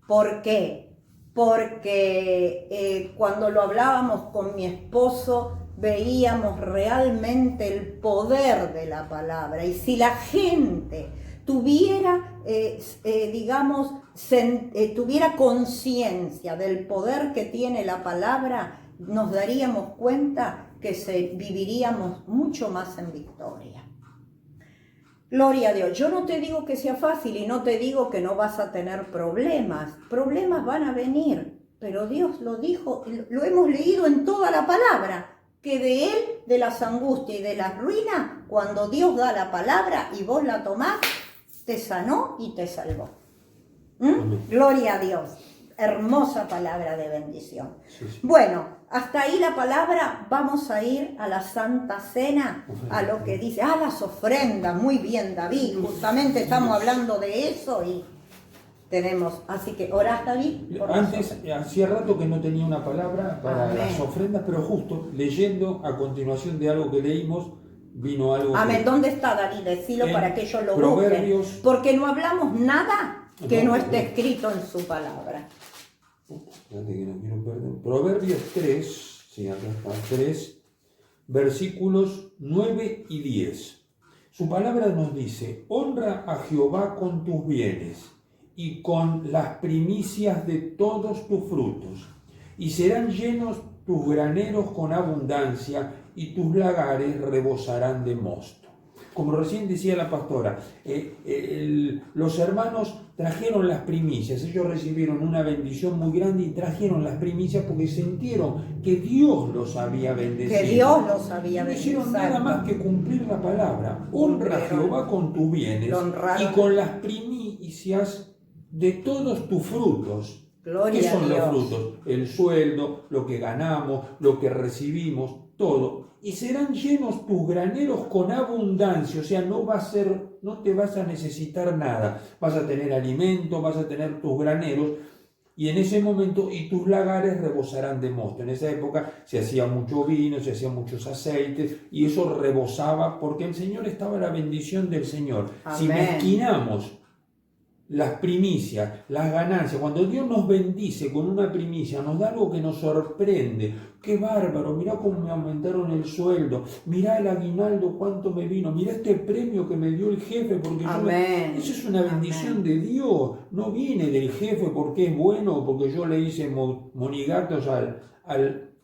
¿Por qué? Porque cuando lo hablábamos con mi esposo, veíamos realmente el poder de la palabra. Y si la gente tuviera, tuviera conciencia del poder que tiene la palabra, nos daríamos cuenta que viviríamos mucho más en victoria. Gloria a Dios. Yo no te digo que sea fácil y no te digo que no vas a tener problemas. Problemas van a venir, pero Dios lo dijo, lo hemos leído en toda la palabra, que de Él, de las angustias y de las ruinas, cuando Dios da la palabra y vos la tomás, te sanó y te salvó. Gloria a Dios. Hermosa palabra de bendición. Sí, sí. Bueno, hasta ahí la palabra. Vamos a ir a la Santa Cena, a lo que dice, las ofrendas. Muy bien, David, justamente estamos hablando de eso y tenemos, así que orás, David. Por Antes, nosotros. hacía rato que no tenía una palabra para Amén. las ofrendas, pero justo leyendo a continuación de algo que leímos, vino algo Amén. que... ¿Dónde está, David? Decilo En para que ellos lo Proverbios. busquen. Porque no hablamos nada que No, no esté escrito en su palabra. Espérate que no quiero perder. Proverbios 3, sí, acá está, 3, versículos 9 y 10. Su palabra nos dice: honra a Jehová con tus bienes y con las primicias de todos tus frutos, y serán llenos tus graneros con abundancia, y tus lagares rebosarán de mosto. Como recién decía la pastora, los hermanos trajeron las primicias, ellos recibieron una bendición muy grande y trajeron las primicias porque sintieron que Dios los había bendecido. Que Dios los había No bendecido. hicieron nada más que cumplir la palabra. Honra a Jehová con tus bienes Lo honraron. y con las primicias de todos tus frutos. Gloria ¿Qué son a los Dios. frutos? El sueldo, lo que ganamos, lo que recibimos, todo. Y serán llenos tus graneros con abundancia, o sea, no te vas a necesitar nada. Vas a tener alimento, vas a tener tus graneros, y en ese momento, y tus lagares rebosarán de mosto. En esa época se hacía mucho vino, se hacían muchos aceites, y eso rebosaba porque el Señor estaba la bendición del Señor. Si Amén. mezquinamos las primicias, las ganancias, cuando Dios nos bendice con una primicia, nos da algo que nos sorprende. ¡Qué bárbaro! Mirá cómo me aumentaron el sueldo, mirá el aguinaldo, cuánto me vino, mirá este premio que me dio el jefe, porque Amén. eso es una bendición Amén. de Dios, no viene del jefe porque es bueno, porque yo le hice monigatos al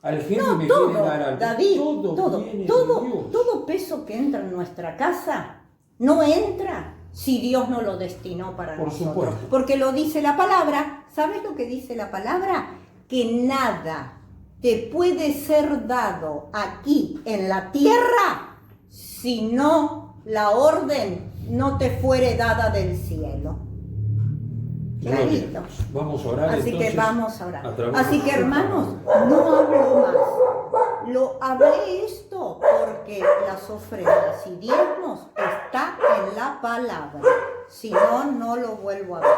jefe No, me todo, quiere dar algo. David, Todo viene de Dios. todo peso que entra en nuestra casa no entra si Dios no lo destinó para Por nosotros. supuesto. Porque lo dice la palabra. ¿Sabes lo que dice la palabra? Que nada te puede ser dado aquí en la tierra si no la orden no te fuere dada del cielo. Clarito. Vamos a orar. Así entonces, que vamos a orar. a través Así de que su hermanos, palabra. no hablo más. Lo hablé esto porque las ofrendas y diezmos está en la palabra. Si no, no lo vuelvo a ver.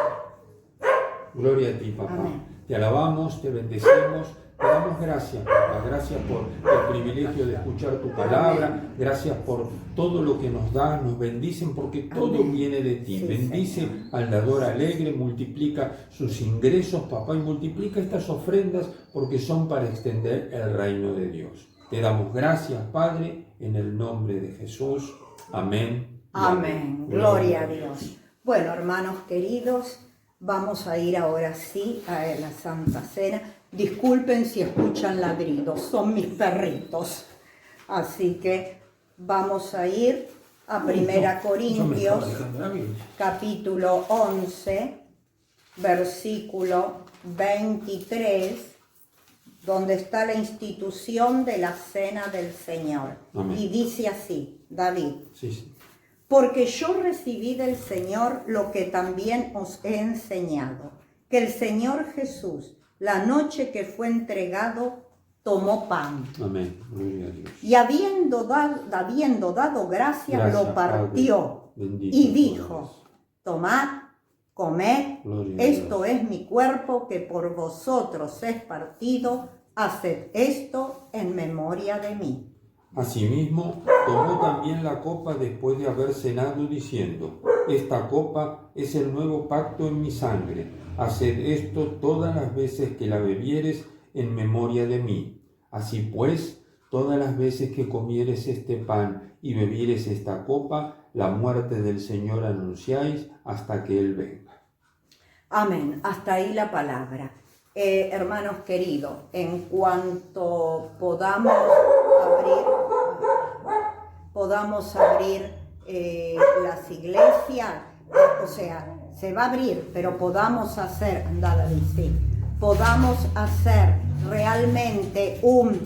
Gloria a ti, papá. Amén. Te alabamos, te bendecimos, te damos gracias, papá. Gracias por el privilegio de escuchar tu palabra. Gracias por todo lo que nos das, nos bendicen, porque todo Amén. viene de ti. Sí, Bendice Señor. al dador alegre, multiplica sus ingresos, papá, y multiplica estas ofrendas porque son para extender el reino de Dios. Te damos gracias, Padre, en el nombre de Jesús. Amén. y Amén. Gloria a Dios. Bueno, hermanos queridos, vamos a ir ahora sí a la Santa Cena. Disculpen si escuchan ladridos, son mis perritos. Así que vamos a ir a 1 Corintios, capítulo 11, versículo 23, donde está la institución de la Cena del Señor. Amén. Y dice así, David: Sí, sí. porque yo recibí del Señor lo que también os he enseñado, que el Señor Jesús, la noche que fue entregado, tomó pan. Amén. Gloria a Dios. Y habiendo dado gracias, Gracias, lo partió Padre. Bendito y tú dijo: eres. tomad, comed, Gloria a esto Dios. es mi cuerpo que por vosotros es partido, haced esto en memoria de mí. Asimismo, tomó también la copa después de haber cenado, diciendo: esta copa es el nuevo pacto en mi sangre. Haced esto todas las veces que la bebieres en memoria de mí. Así pues, todas las veces que comieres este pan y bebieres esta copa, la muerte del Señor anunciáis hasta que Él venga. Amén. Hasta ahí la palabra. Hermanos queridos, en cuanto podamos abrir las iglesias, o sea, se va a abrir, pero podamos hacer, podamos hacer realmente un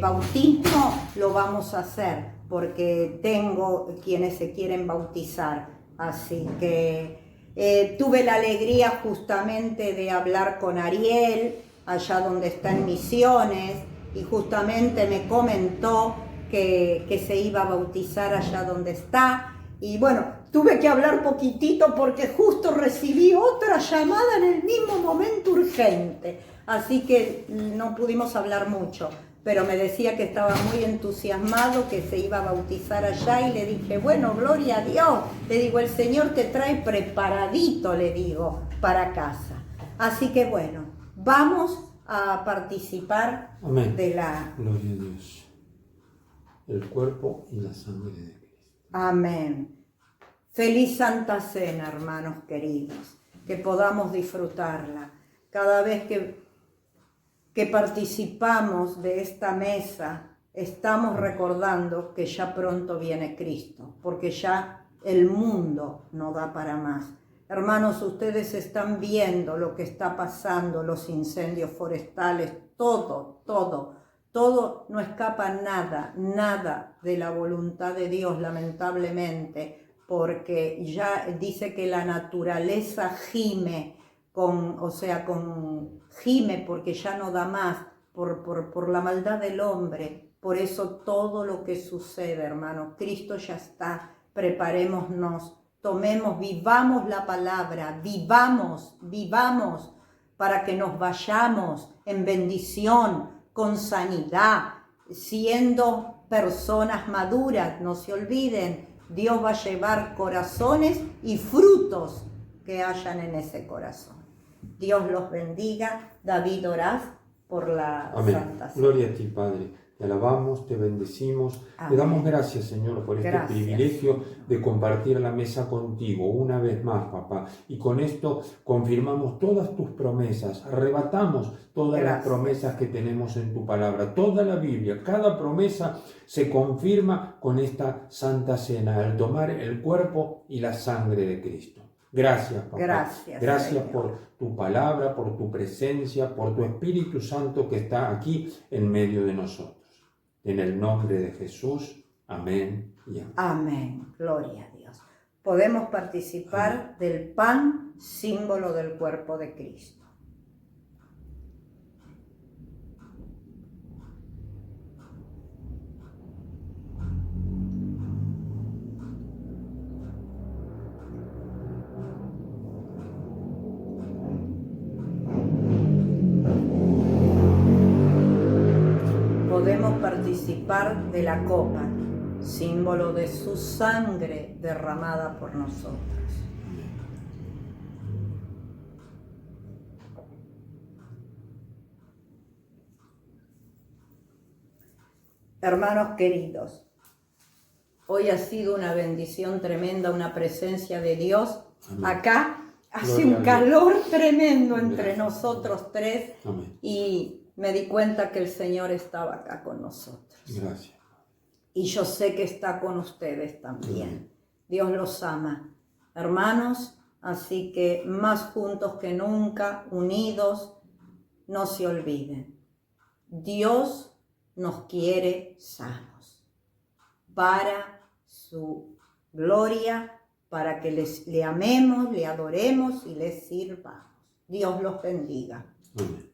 bautismo, lo vamos a hacer, porque tengo quienes se quieren bautizar, así que tuve la alegría justamente de hablar con Ariel, allá donde está en Misiones, y justamente me comentó que se iba a bautizar allá donde está. Y bueno, tuve que hablar poquitito porque justo recibí otra llamada en el mismo momento urgente. Así que no pudimos hablar mucho, pero me decía que estaba muy entusiasmado, que se iba a bautizar allá, y le dije, bueno, gloria a Dios. Le digo, el Señor te trae preparadito, le digo, para casa. Así que bueno, vamos a participar Amén. de la... Gloria a Dios. El cuerpo y la sangre de Cristo. Amén. Feliz Santa Cena, hermanos queridos, que podamos disfrutarla. Cada vez que participamos de esta mesa, estamos recordando que ya pronto viene Cristo, porque ya el mundo no da para más. Hermanos, ustedes están viendo lo que está pasando, los incendios forestales, todo, no escapa nada de la voluntad de Dios, lamentablemente, porque ya dice que la naturaleza gime, gime porque ya no da más, por la maldad del hombre. Por eso todo lo que sucede, hermano, Cristo ya está, preparémonos, tomemos, vivamos la palabra, vivamos, para que nos vayamos en bendición, con sanidad, siendo personas maduras. No se olviden, Dios va a llevar corazones y frutos que hayan en ese corazón. Dios los bendiga. David, orás por la Amén. Santa Cena. Gloria a ti, Padre. Te alabamos, te bendecimos. Amén. Te damos gracias, Señor, por este Gracias, privilegio de compartir la mesa contigo una vez más, papá. Y con esto confirmamos todas tus promesas, arrebatamos todas las Gracias. promesas que tenemos en tu palabra. Toda la Biblia, cada promesa se confirma con esta Santa Cena, al tomar el cuerpo y la sangre de Cristo. Gracias, papá. Gracias, Señor. Por tu palabra, por tu presencia, por tu Espíritu Santo que está aquí en medio de nosotros. En el nombre de Jesús, amén y amén. Amén. Gloria a Dios. Podemos participar del pan, símbolo del cuerpo de Cristo. Podemos participar de la copa, símbolo de su sangre derramada por nosotros. Hermanos queridos, hoy ha sido una bendición tremenda, una presencia de Dios. Amén. Acá hace Gloria a un Dios. calor tremendo entre Gracias. nosotros tres Amén. y me di cuenta que el Señor estaba acá con nosotros. Gracias. Y yo sé que está con ustedes también. Amén. Dios los ama, hermanos, así que más juntos que nunca, unidos, no se olviden. Dios nos quiere sanos para su gloria, para que le amemos, le adoremos y le sirvamos. Dios los bendiga. Amén.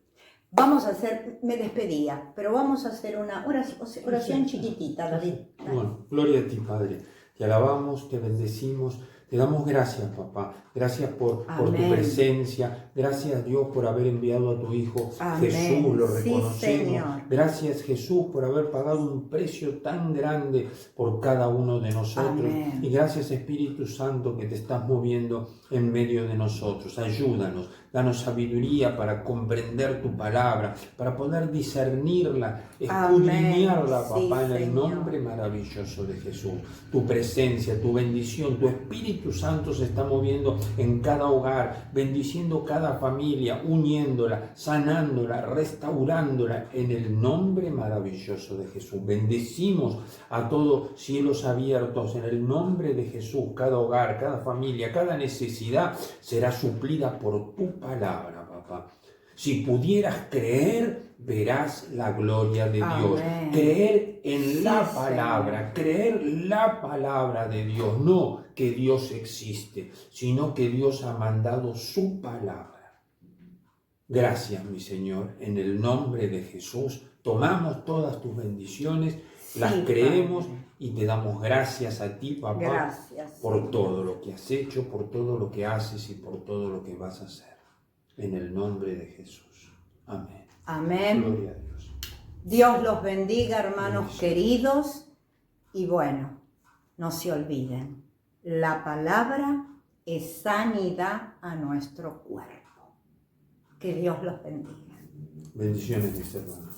Vamos a hacer, me despedía, pero vamos a hacer una oración chiquitita, David. Bueno, gloria a ti, Padre. Te alabamos, te bendecimos, te damos gracias, papá. Gracias por tu Amén. presencia. Gracias, Dios, por haber enviado a tu Hijo. Amén. Jesús, lo Sí, reconocemos. Señor. Gracias, Jesús, por haber pagado un precio tan grande por cada uno de nosotros. Amén. Y gracias, Espíritu Santo, que te estás moviendo en medio de nosotros. Ayúdanos, danos sabiduría para comprender tu palabra, para poder discernirla, escudriñarla, Amén. papá, Sí, en el Señor. nombre maravilloso de Jesús. Tu presencia, tu bendición, tu Espíritu Santo se está moviendo en cada hogar, bendiciendo cada familia, uniéndola, sanándola, restaurándola en el nombre maravilloso de Jesús. Bendecimos a todos cielos abiertos en el nombre de Jesús. Cada hogar, cada familia, cada necesidad será suplida por tu palabra, papá. Si pudieras creer, verás la gloria de Dios. Amén. Creer en la Sí, palabra, Señor. creer la palabra de Dios. No que Dios existe, sino que Dios ha mandado su palabra. Gracias, mi Señor, en el nombre de Jesús. Tomamos todas tus bendiciones, las Sí, creemos Padre. y te damos gracias a ti, papá, Gracias. por Señor. todo lo que has hecho, por todo lo que haces y por todo lo que vas a hacer. En el nombre de Jesús. Amén. Amén. Gloria a Dios. Dios los bendiga, hermanos Bendición. queridos. Y bueno, no se olviden, la palabra es sanidad a nuestro cuerpo. Que Dios los bendiga. Bendiciones, mis hermanos.